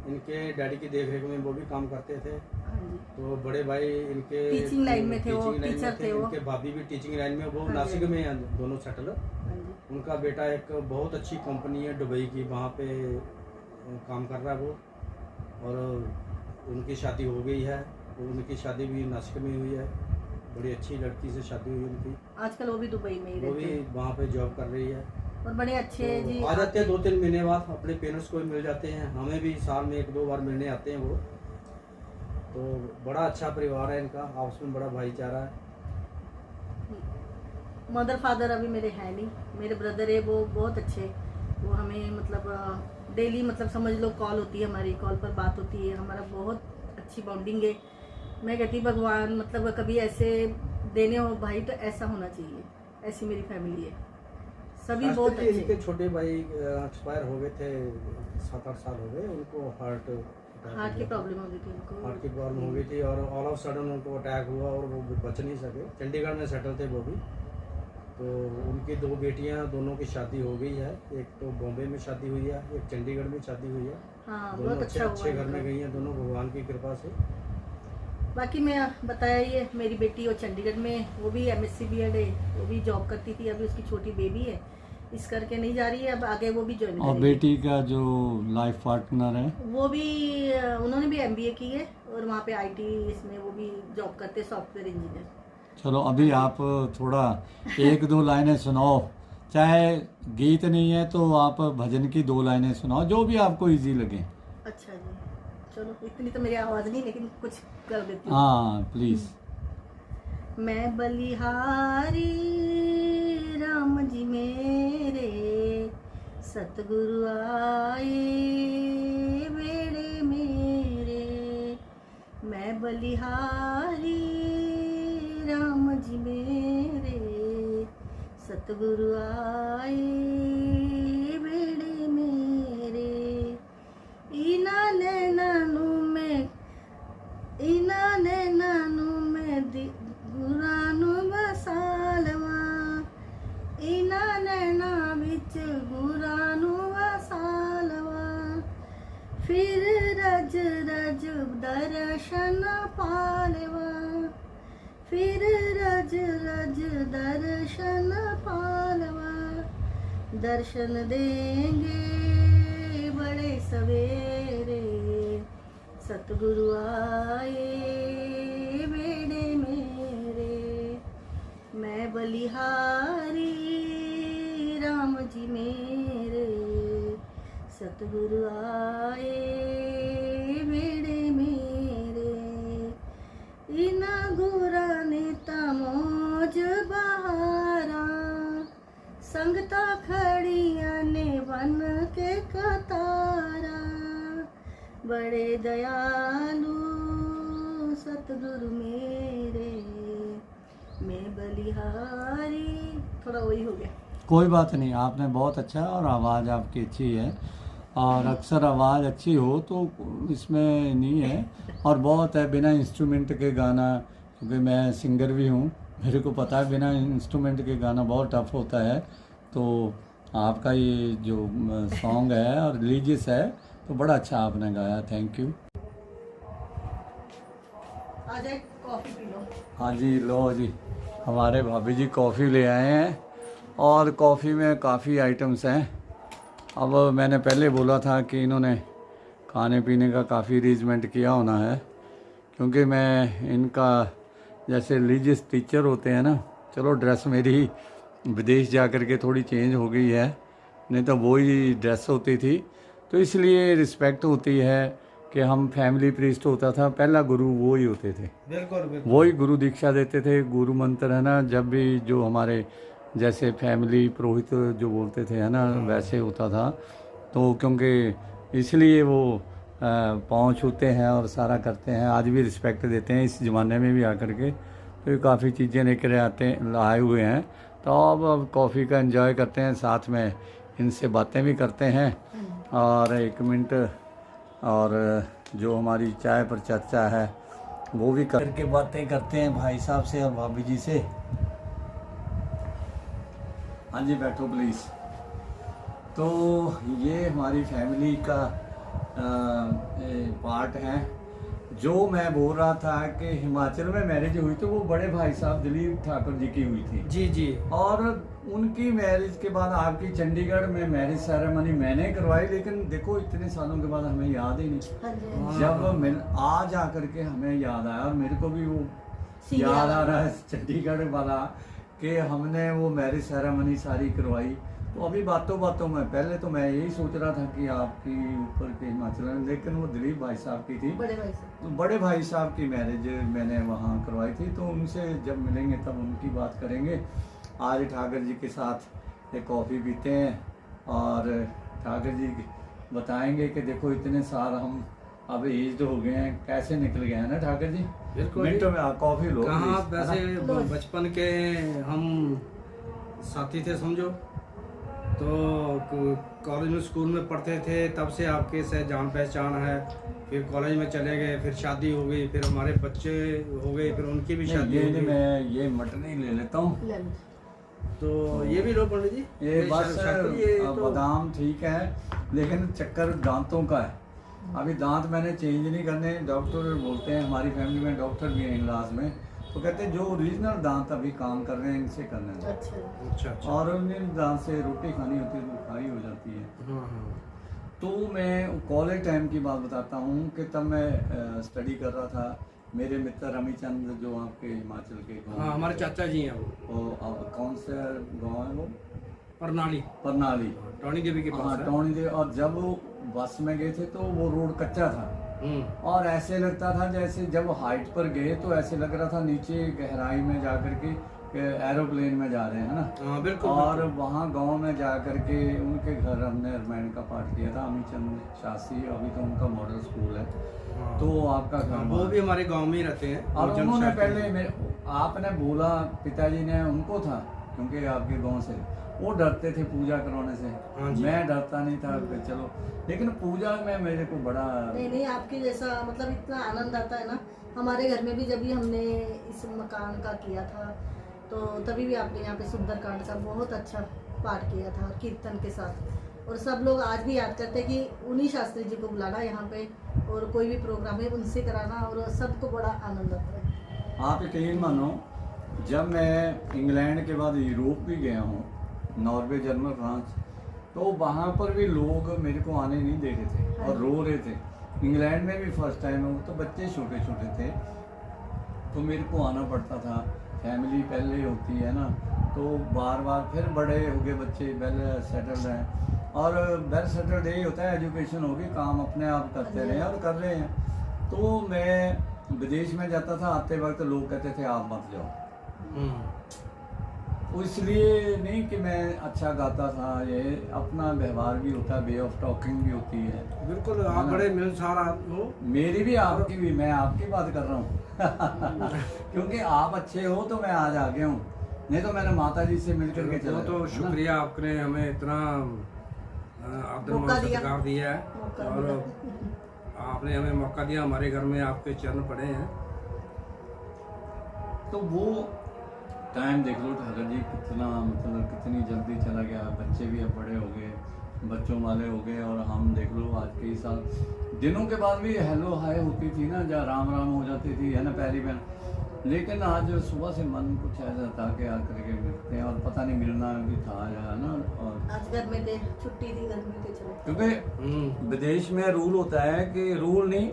इनके डैडी की देखरेख में वो भी काम करते थे। हाँ जी, तो बड़े भाई इनके टीचिंग लाइन में थे, वो टीचिंग लाइन में टीचर थे वो। इनके भाभी भी टीचिंग लाइन में, वो हाँ जी। नासिक में हैं दोनों सेटल। हाँ जी। उनका बेटा एक बहुत अच्छी कंपनी है दुबई की, वहाँ पे काम कर रहा है वो। और उनकी शादी हो गई है, उनकी शादी भी नासिक में हुई है, बड़ी अच्छी लड़की से शादी हुई उनकी। आजकल वो भी दुबई में ही वो रहते भी हैं वहाँ पे जॉब कर रही है। और बड़े अच्छे हैं तो जी। आ जाते हैं 2-3 महीने बाद, अपने पेरेंट्स को भी मिल जाते हैं, हमें भी साल में 1-2 बार मिलने आते हैं वो। तो बड़ा अच्छा परिवार है इनका, आपस में बड़ा भाईचारा है। मदर फादर अभी मेरे हैं नहीं, मेरे ब्रदर है वो बहुत अच्छे। वो हमें मतलब डेली मतलब समझ लो कॉल होती है हमारी, कॉल पर बात होती है, हमारा बहुत अच्छी बॉन्डिंग है। मैं कहती भगवान मतलब कभी ऐसे देने हो भाई तो ऐसा होना चाहिए, ऐसी मेरी फैमिली है, सभी बहुत शास्त्री जी, अच्छे। इनके छोटे भाई एक्सपायर हो गए थे, 7-8 साल हो गए उनको। हार्ट की प्रॉब्लम हो गई थी उनको। हार्ट की प्रॉब्लम हो गई थी और ऑल ऑफ सडन उनको अटैक हुआ और वो बच नहीं सके। चंडीगढ़ में सेटल थे वो भी। तो उनकी 2 बेटियां, दोनों की शादी हो गई है, एक तो बॉम्बे में शादी हुई है, एक चंडीगढ़ में शादी हुई है। हाँ, दोनों बहुत अच्छे अच्छा अच्छे हुआ घर में इनका। गई हैं दोनों, भगवान की कृपा से। बाकी मैं बताया ये मेरी बेटी वो चंडीगढ़ में, वो भी MSc B.Ed है, वो भी जॉब करती थी, अभी उसकी छोटी बेबी है, इस करके नहीं जा रही है, अब आगे वो भी ज्वाइन और करेगी। बेटी का जो लाइफ पार्टनर है वो भी उन्होंने भी MBA की है और वहाँ पे IT इसमें वो भी जॉब करते, सॉफ्टवेयर इंजीनियर। चलो अभी आप थोड़ा 1-2 लाइनें सुनाओ, चाहे गीत नहीं है तो आप भजन की 2 लाइनें सुनाओ, जो भी आपको इजी लगे। अच्छा जी, चलो इतनी तो मेरी आवाज़ नहीं, लेकिन कुछ कर देती हूँ। हाँ प्लीज़। मैं बलिहारी राम जी मेरे, सतगुरु आए बेड़े मेरे। मैं बलिहारी राम जी मेरे, सतगुरु आए बेड़े मेरे। इना नैनानु में गुरानु बसालवा, इना नैना बिच गुरानु बसालवा। फिर रज रज दर्शन पालवा, फिर रज रज दर्शन पालवा। दर्शन देंगे बड़े सवेरे सतगुरु आए बेड़े मेरे। मैं बलिहारी राम जी मेरे, सतगुरु आए बेड़े मेरे। इना गुरा ने तमोज बहारा, संगता खड़िया ने बन के कतारा। बड़े दयालु सतगुरु मेरे, मैं बलिहारी। थोड़ा वही हो गया। कोई बात नहीं, आपने बहुत अच्छा और आवाज़ आपकी अच्छी है, और अक्सर आवाज़ अच्छी हो तो इसमें नहीं है, और बहुत है बिना इंस्ट्रूमेंट के गाना, क्योंकि मैं सिंगर भी हूँ, मेरे को पता है बिना इंस्ट्रूमेंट के गाना बहुत टफ होता है। तो आपका ये जो सॉन्ग है और रिलीजियस है तो बड़ा अच्छा आपने गाया, थैंक यू। आ जाए कॉफी पी लो। हाँ जी, लो जी, हमारे भाभी जी कॉफ़ी ले आए हैं, और कॉफ़ी में काफ़ी आइटम्स हैं। अब मैंने पहले बोला था कि इन्होंने खाने पीने का काफ़ी अरेंजमेंट किया होना है, क्योंकि मैं इनका जैसे रिलीजियस टीचर होते हैं ना, चलो ड्रेस मेरी विदेश जा कर के थोड़ी चेंज हो गई है, नहीं तो वही ड्रेस होती थी, तो इसलिए रिस्पेक्ट होती है कि हम फैमिली प्रीस्ट होता था, पहला गुरु वो ही होते थे, बिल्कुल बिल्कुल। वही गुरु दीक्षा देते थे, गुरु मंत्र है ना, जब भी जो हमारे जैसे फैमिली पुरोहित जो बोलते थे है ना, वैसे होता था। तो क्योंकि इसलिए वो पाँव छूते हैं और सारा करते हैं, आज भी रिस्पेक्ट देते हैं इस ज़माने में भी आकर के। तो ये काफ़ी चीज़ें लेकर आए हुए हैं, तो अब कॉफ़ी का एंजॉय करते हैं, साथ में इनसे बातें भी करते हैं, और 1 मिनट और जो हमारी चाय पर चर्चा है वो भी करके बातें करते हैं भाई साहब से और भाभी जी से। हाँ जी, बैठो प्लीज़। तो ये हमारी फैमिली का पार्ट है। जो मैं बोल रहा था कि हिमाचल में मैरिज हुई तो वो बड़े भाई साहब दिलीप ठाकुर जी की हुई थी जी जी। और उनकी मैरिज के बाद आपकी चंडीगढ़ में मैरिज सेरेमनी मैंने करवाई, लेकिन देखो इतने सालों के बाद हमें याद ही नहीं। हाँ जी। जब मैं आज आकर के हमें याद आया, और मेरे को भी वो याद आ रहा है चंडीगढ़ वाला, कि हमने वो मैरिज सेरेमनी सारी करवाई। तो अभी बातों बातों में, पहले तो मैं यही सोच रहा था कि आपकी ऊपर के हिमाचल में, लेकिन वो दिलीप भाई साहब की थी, बड़े भाई साहब। तो बड़े भाई साहब की मैरिज मैंने वहाँ करवाई थी। तो उनसे जब मिलेंगे तब उनकी बात करेंगे। आज ठाकर जी के साथ एक कॉफ़ी पीते हैं, और ठाकर जी बताएंगे कि देखो इतने साल हम अब एज हो गए हैं, कैसे निकल गए हैं ना ठाकर जी। बिल्कुल। मिनटों में आप कॉफ़ी लो कहाँ please, है ना? वैसे बचपन के हम साथी थे समझो, तो कॉलेज में स्कूल में पढ़ते थे, तब से आपके से जान पहचान है। फिर कॉलेज में चले गए, फिर शादी हो गई, फिर हमारे बच्चे हो गए, फिर उनकी भी शादी हो ये गई। मैं ये मटन ही ले लेता हूँ। ले लो। तो ये भी लो पंडित जी, ये बस ये तो बादाम ठीक है, लेकिन चक्कर दांतों का है। अभी दांत मैंने चेंज नहीं करने, डॉक्टर बोलते हैं, हमारी फैमिली में डॉक्टर भी हैं इलाज में, तो कहते हैं जो ओरिजिनल दांत अभी काम कर रहे हैं इनसे करने हैं। अच्छा। अच्छा अच्छा। और उन दांत से रोटी खानी होती है तो खाई हो जाती है। हाँ हाँ। तो मैं कॉलेज टाइम की बात बताता हूँ कि तब मैं स्टडी कर रहा था। मेरे मित्र रमीचंद जो आपके हिमाचल के गाँव, हाँ हमारे चाचा जी हैं वो अब कौन से गाँव है वो? परनाली, परनाली, टॉनी देवी के हाँ पास है। टोनी दे। और जब वो बस में गए थे तो वो रोड कच्चा था, और ऐसे लगता था जैसे जब हाइट पर गए तो ऐसे लग रहा था नीचे गहराई में जा करके एरोप्लेन में जा रहे हैं ना। हाँ बिल्कुल। और वहाँ गांव में जा करके उनके घर हमने रामायण का पाठ किया था, अमीचंद शास्त्री, अभी तो उनका मॉडल स्कूल है। हाँ। तो आपका घर वो भी हमारे गांव में ही रहते हैं। और जन उन्होंने शास्त्री। पहले आपने बोला पिताजी ने उनको था, क्योंकि आपके गांव से वो डरते थे पूजा करवाने से। हाँ जी। मैं डरता नहीं था कि चलो, लेकिन पूजा में मेरे को बड़ा नहीं आपके जैसा मतलब इतना आनंद आता है ना। हमारे घर में भी जब भी हमने इस मकान का किया था तो तभी भी आपने यहाँ पे सुंदरकांड का बहुत अच्छा पाठ किया था कीर्तन के साथ। और सब लोग आज भी याद करते हैं कि उन्हीं शास्त्री जी को बुलाना यहाँ पे, और कोई भी प्रोग्राम है उनसे कराना, और सबको बड़ा आनंद आता है। आप यकीन मानो, जब मैं इंग्लैंड के बाद यूरोप भी गया हूँ, नॉर्वे, जर्मन, फ्रांस, तो वहाँ पर भी लोग मेरे को आने नहीं दे रहे थे और रो रहे थे। इंग्लैंड में भी फर्स्ट टाइम है, तो बच्चे छोटे छोटे थे, तो मेरे को आना पड़ता था। फैमिली पहले होती है ना, तो बार बार फिर बड़े हो गए बच्चे, वेल सेटल्ड हैं, और वेल सेटल्ड यही होता है, एजुकेशन होगी, काम अपने आप करते रहे और कर रहे हैं। तो मैं विदेश में जाता था, आते वक्त लोग कहते थे आप मत जाओ। तो इसलिए नहीं कि मैं अच्छा गाता था, ये अपना व्यवहार भी होता है, वे ऑफ टॉकिंग भी होती है। बिल्कुल, आप बड़े मिलनसार हो। मेरी भी आपकी भी, मैं आपकी बात कर रहा हूँ क्योंकि आप अच्छे हो तो मैं आज आ गया हूँ, नहीं तो मैंने माता जी से मिलकर के चला। तो शुक्रिया, आपने हमें इतना आदर मान सत्कार दिया है और आपने हमें मौका दिया, हमारे घर में आपके चरण पड़े हैं। तो वो टाइम देख लो ठाकर जी, कितना मतलब कितनी जल्दी चला गया। बच्चे भी अब बड़े हो गए, बच्चों वाले हो गए, और हम देख लो आज कई साल दिनों के बाद भी हेलो हाय होती थी ना, जहाँ राम राम हो जाती थी, है ना, पहली बहन। लेकिन आज सुबह से मन कुछ ऐसा था कि यार करके मिलते हैं, और पता नहीं मिलना भी था या ना। और आज घर में थे, छुट्टी थी, घर में थे, चलो। क्योंकि विदेश में रूल होता है कि रूल नहीं,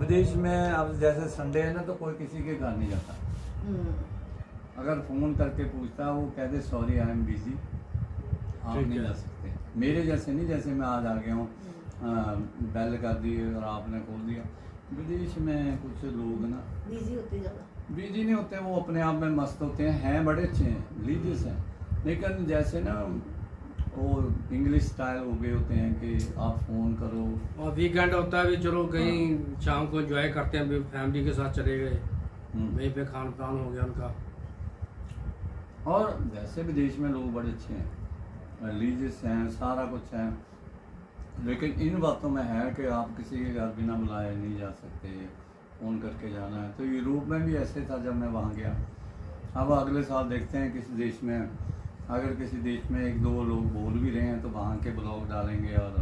विदेश में अब जैसे संडे है ना, तो कोई किसी के घर नहीं जाता। अगर फ़ोन करके पूछता, वो कह दे सॉरी आई एम बिजी, आप नहीं जा सकते। मेरे जैसे नहीं, जैसे मैं आज आ गया हूँ, बेल कर दी और आपने खोल दिया। विदेश में कुछ लोग ना बिजी होते ज़्यादा, बिजी नहीं होते, वो अपने आप में मस्त होते हैं बड़े अच्छे हैं, रिलीजियस हैं, लेकिन जैसे ना वो इंग्लिश स्टाइल हो गए होते हैं कि आप फ़ोन करो। और वीकेंड होता है भी, चलो कहीं शाम को एंजॉय करते हैं, फैमिली के साथ चले गए, वहीं पे खान पान हो गया उनका। और वैसे विदेश में लोग बड़े अच्छे हैं, रिलीजियस हैं, सारा कुछ है, लेकिन इन बातों में है कि आप किसी के घर बिना बुलाए नहीं जा सकते, फ़ोन करके जाना है। तो यूरोप में भी ऐसे था जब मैं वहाँ गया। अब अगले साल देखते हैं किस देश में, अगर किसी देश में एक दो लोग बोल भी रहे हैं तो वहाँ के ब्लॉग डालेंगे, और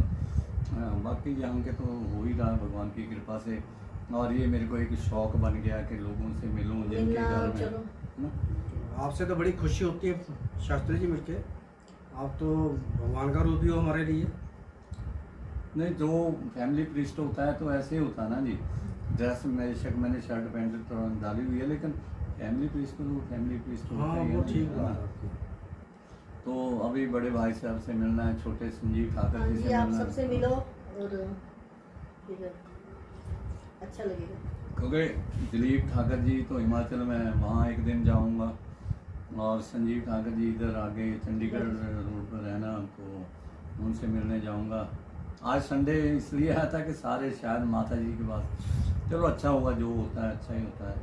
बाकी यहाँ के तो हो ही रहा है भगवान की कृपा से। और ये मेरे को एक शौक़ बन गया कि लोगों से मिलूँ जिनके घर में ना। आपसे तो बड़ी खुशी होती है शास्त्री जी मिलके, आप तो भगवान का रूप ही हो हमारे लिए। नहीं, जो फैमिली प्रीस्ट होता है तो ऐसे ही होता है ना जी। ड्रेस बेशक मैंने शर्ट पैंट तो डाली हुई है, लेकिन फैमिली प्रीस्ट तो फैमिली प्रीस्ट होता हाँ, ही है वो ना। ठीक बात है आपकी। तो अभी बड़े भाई साहब से मिलना है, छोटे संजीव ठाकर जी से आप मिलना सबसे है, मिलो और फिर अच्छा लगेगा। क्योंकि दिलीप ठाकर जी तो हिमाचल में, वहाँ एक दिन जाऊँगा, और संजीव ठाकर जी इधर आगे चंडीगढ़ रोड पर है ना, तो उनसे मिलने जाऊँगा। आज संडे इसलिए आया था कि सारे शायद माता जी के पास, चलो अच्छा होगा, जो होता है अच्छा ही होता है।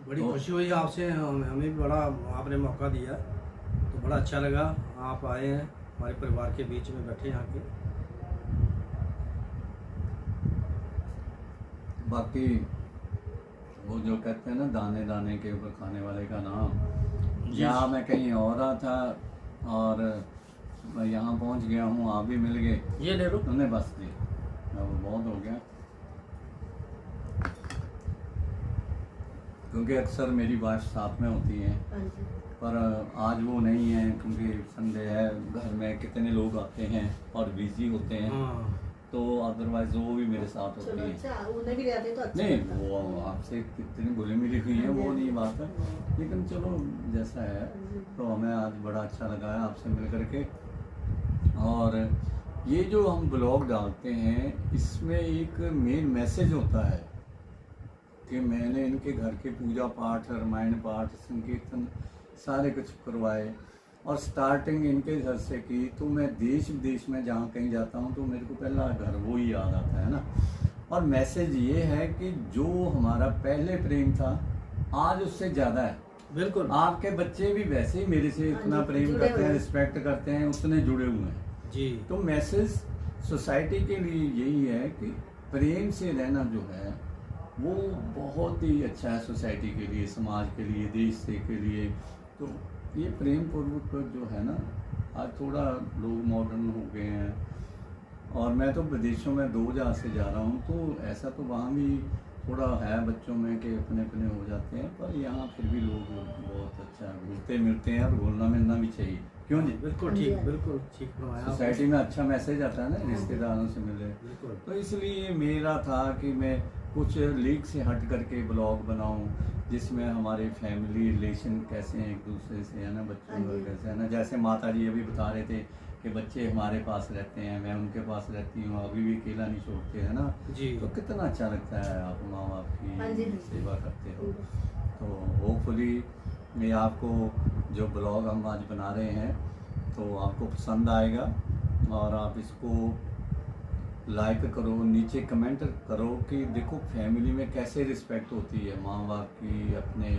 बड़ी खुशी हुई आपसे, हमें भी बड़ा आपने मौका दिया, तो बड़ा अच्छा लगा। आप आए हैं हमारे परिवार के बीच में, बैठे यहाँ के। बाकी वो जो कहते हैं ना, दाने दाने के ऊपर खाने वाले का नाम, यहाँ मैं कहीं और रहा था और मैं यहाँ पहुँच गया हूँ, आप भी मिल गए। ये ले लो। तुमने बस जी, अब बहुत हो गया, क्योंकि अक्सर मेरी वाइफ साथ में होती है, हाँ जी। पर आज वो नहीं है क्योंकि संडे है, घर में कितने लोग आते हैं और बिजी होते हैं। हाँ, तो अदरवाइज वो भी मेरे साथ होती चलो है। अच्छा, उन्हें भी रहते तो अच्छा नहीं, लगता। वो आपसे कितनी घुली मिली हुई है, वो नहीं बात है, लेकिन चलो जैसा है। तो हमें आज बड़ा अच्छा लगा है आपसे मिल करके। और ये जो हम ब्लॉग डालते हैं, इसमें एक मेन मैसेज होता है कि मैंने इनके घर के पूजा पाठ, रामायण पाठ, संकीर्तन सारे कुछ करवाए, और स्टार्टिंग इनके घर से की। तो मैं देश विदेश में जहाँ कहीं जाता हूँ तो मेरे को पहला घर वो ही याद आता है ना। और मैसेज ये है कि जो हमारा पहले प्रेम था आज उससे ज़्यादा है। बिल्कुल। आपके बच्चे भी वैसे ही मेरे से इतना प्रेम जुड़े करते हुए हैं, हैं। रिस्पेक्ट करते हैं, उतने जुड़े हुए हैं जी। तो मैसेज सोसाइटी के लिए यही है कि प्रेम से रहना जो है वो बहुत ही अच्छा है सोसाइटी के लिए, समाज के लिए, देश से के लिए। तो ये प्रेम पूर्वक जो है ना, आज थोड़ा लोग मॉडर्न हो गए हैं। और मैं तो विदेशों में 2 जगह से जा रहा हूँ, तो ऐसा तो वहाँ भी थोड़ा है बच्चों में कि अपने अपने हो जाते हैं, पर यहाँ फिर भी लोग बहुत अच्छा घुलते मिलते हैं और घुलना मिलना भी चाहिए। क्यों जी? बिल्कुल ठीक, बिल्कुल ठीक फरमाया आपने। सोसाइटी में अच्छा मैसेज आता है ना, रिश्तेदारों से मिले। बिल्कुल। तो इसलिए मेरा था कि मैं कुछ लीग से हट करके ब्लॉग बनाऊं, जिसमें हमारे फैमिली रिलेशन कैसे हैं एक दूसरे से, है ना, बच्चों हाँ का जी। कैसे है ना। जैसे माता जी अभी बता रहे थे कि बच्चे हमारे पास रहते हैं, मैं उनके पास रहती हूँ, अभी भी अकेला नहीं छोड़ते, है ना। जी। तो कितना अच्छा लगता है, आप माँ बाप हाँ की जी। सेवा करते हो। तो होपफुली मैं आपको जो ब्लॉग हम आज बना रहे हैं तो आपको पसंद आएगा, और आप इसको लाइक करो, नीचे कमेंट करो कि देखो फैमिली में कैसे रिस्पेक्ट होती है माँ बाप की, अपने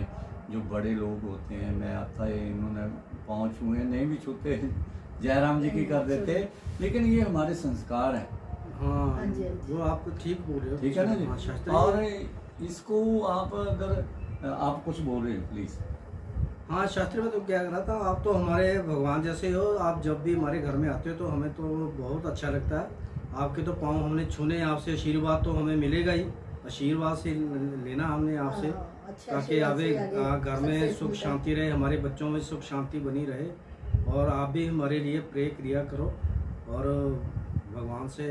जो बड़े लोग होते हैं। मैं आता है इन्होंने पाँव छुए नहीं भी छूते, जयराम जी की कर देते, लेकिन ये हमारे संस्कार हैं। हाँ, हाँ जी, हाँ जी। वो आप ठीक बोल रहे हो। ठीक है ना जी? हाँ, शास्त्री और जी। इसको आप अगर आप कुछ बोल रहे हो प्लीज। हाँ शास्त्री, मैं तो क्या कर रहा था, आप तो हमारे भगवान जैसे हो। आप जब भी हमारे घर में आते हो तो हमें तो बहुत अच्छा लगता है। आपके तो पाँव हमने छूने, आपसे आशीर्वाद तो हमें मिलेगा ही। आशीर्वाद से लेना हमने आपसे, अच्छे ताकि आशीर्वाद आगे से आगे घर में सक्सेस सुख मिलता है। शांति रहे, हमारे बच्चों में सुख शांति बनी रहे, और आप भी हमारे लिए प्रे क्रिया करो, और भगवान से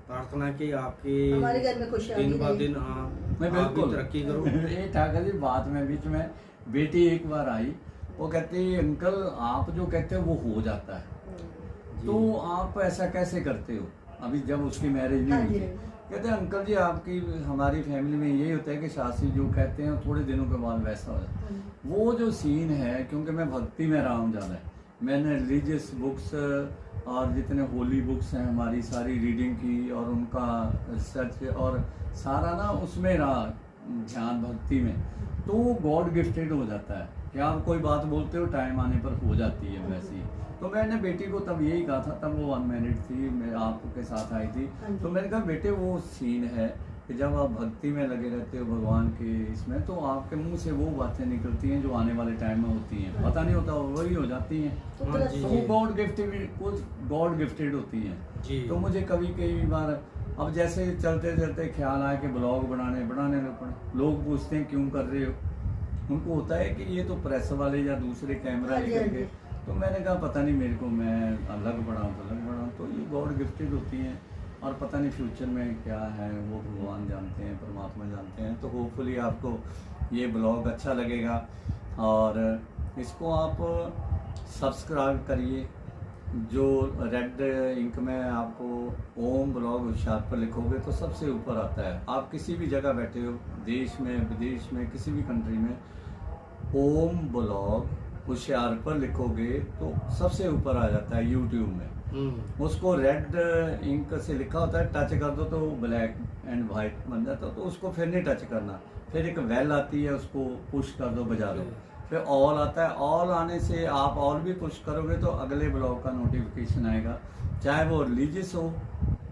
प्रार्थना की आपकी हमारे घर में खुशहाली दिन ब रहे। दिन, हाँ, मैं आप भी बिल्कुल तरक्की करो। ये ठाकर जी, बात में बीच में बेटी एक बार आई, वो कहती अंकल आप जो कहते हो वो हो जाता है, तो आप ऐसा कैसे करते हो? अभी जब उसकी मैरिज नहीं हाँ हुई जी। थी, कहते हैं अंकल जी आपकी हमारी फैमिली में यही होता है कि शास्त्री जो कहते हैं थोड़े दिनों के बाद वैसा हो जाता है। वो जो सीन है, क्योंकि मैं भक्ति में रहा हूँ ज़्यादा, मैंने रिलीजियस बुक्स और जितने होली बुक्स हैं हमारी सारी रीडिंग की, और उनका रिसर्च और सारा ना उसमें रहा ध्यान भक्ति में, तो वो गॉड गिफ्टेड हो जाता है कि आप कोई बात बोलते हो टाइम आने पर हो जाती है वैसी। तो मैंने बेटी को तब यही कहा था, तब वो अनमैरिड थी, मैं आपके साथ आई थी, तो मैंने कहा बेटे वो सीन है कि जब आप भक्ति में लगे रहते हो भगवान के इसमें, तो आपके मुंह से वो बातें निकलती हैं जो आने वाले टाइम में होती हैं, पता नहीं होता वही हो जाती हैं। हाँ जी, तो वो गॉड गिफ्टेड होती हैं। जी। तो मुझे कई बार अब जैसे चलते चलते ख्याल आया कि ब्लॉग बनाने लग पड़े। लोग पूछते हैं क्यों कर रहे हो, उनको होता है कि ये तो प्रेस वाले या दूसरे कैमरा हाँ जी, लेकर हाँ के, जी। तो मैंने कहा पता नहीं मेरे को, मैं अलग बढ़ाऊँ तो अलग बढ़ाऊँ। तो ये गॉड गिफ्टेड होती हैं, और पता नहीं फ्यूचर में क्या है वो भगवान जानते हैं, परमात्मा जानते हैं। तो होपफुली आपको ये ब्लॉग अच्छा लगेगा, और इसको आप सब्सक्राइब करिए। जो रेड इंक में आपको ओम ब्लॉग होशियार पर लिखोगे तो सबसे ऊपर आता है। आप किसी भी जगह बैठे हो, देश में विदेश में किसी भी कंट्री में, ओम ब्लॉग होशियार पर लिखोगे तो सबसे ऊपर आ जाता है यूट्यूब में। उसको रेड इंक से लिखा होता है, टच कर दो तो ब्लैक एंड वाइट बन जाता है, तो उसको फिर नहीं टच करना, फिर एक बेल आती है उसको पुश कर दो, बजा दो, फिर ऑल आता है। ऑल आने से आप ऑल भी पुश करोगे तो अगले ब्लॉग का नोटिफिकेशन आएगा, चाहे वो रिलीजियस हो,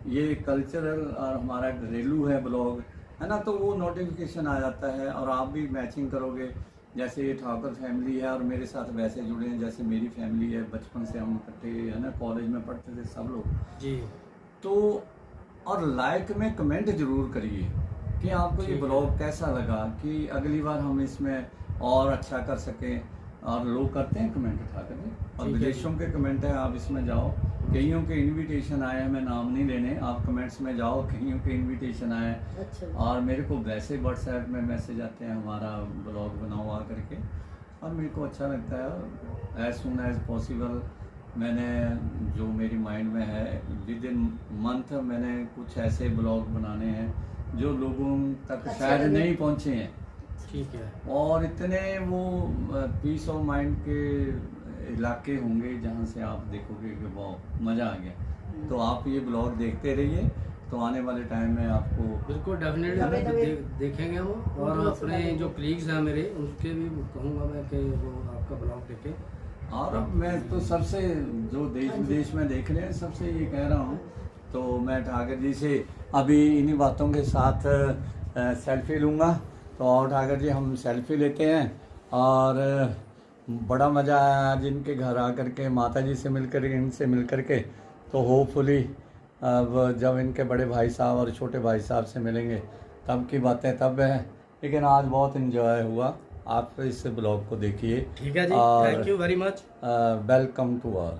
ये कल्चरल और हमारा घरेलू है ब्लॉग, है ना, तो वो नोटिफिकेशन आ जाता है। और आप भी मैचिंग करोगे, जैसे ये ठाकुर फैमिली है और मेरे साथ वैसे जुड़े हैं जैसे मेरी फैमिली है, बचपन से हम इकट्ठे, है ना, कॉलेज में पढ़ते थे सब लोग। जी। तो और लाइक में कमेंट जरूर करिए कि आपको ये ब्लॉग कैसा लगा, कि अगली बार हम इसमें और अच्छा कर सकें। और लोग करते हैं कमेंट उठा कर, और ठीक है। विदेशों के कमेंट है, आप इसमें जाओ, कईयों के इनविटेशन आए हैं, मैं नाम नहीं लेने, आप कमेंट्स में जाओ, कईयों के इनविटेशन आए हैं। अच्छा। और मेरे को वैसे व्हाट्सएप में मैसेज आते हैं हमारा ब्लॉग बनाओ आ करके, और मेरे को अच्छा लगता है। एज सुन एज पॉसिबल मैंने जो मेरी माइंड में है, विद इन मंथ मैंने कुछ ऐसे ब्लॉग बनाने हैं जो लोगों तक अच्छे शायद लगे। नहीं पहुंचे हैं, ठीक है। और इतने वो पीस ऑफ माइंड के इलाके होंगे जहाँ से आप देखोगे कि वाह मज़ा आ गया। तो आप ये ब्लॉग देखते रहिए, तो आने वाले टाइम में आपको बिल्कुल नवे- डेफिनेटली नवे- देखेंगे हम, और उनको अपने सुनाएंगे। जो कलीग्स हैं मेरे, उनके भी कहूँगा मैं कि वो आपका ब्लॉग देखें। और अब मैं तो सबसे जो देश विदेश में देख रहे हैं सबसे ये कह रहा हूँ, तो मैं ठाकर जी से अभी इन्हीं बातों के साथ सेल्फी लूँगा। तो और ठाकर जी हम सेल्फी लेते हैं, और बड़ा मज़ा आया आज इनके घर आकर के, माता जी से मिलकर, इनसे मिलकर के। तो होपफुली अब जब इनके बड़े भाई साहब और छोटे भाई साहब से मिलेंगे तब की बातें तब हैं, लेकिन आज बहुत इन्जॉय हुआ। आप इस ब्लॉग को देखिए। ठीक है जी, और thank you very much. Welcome to all.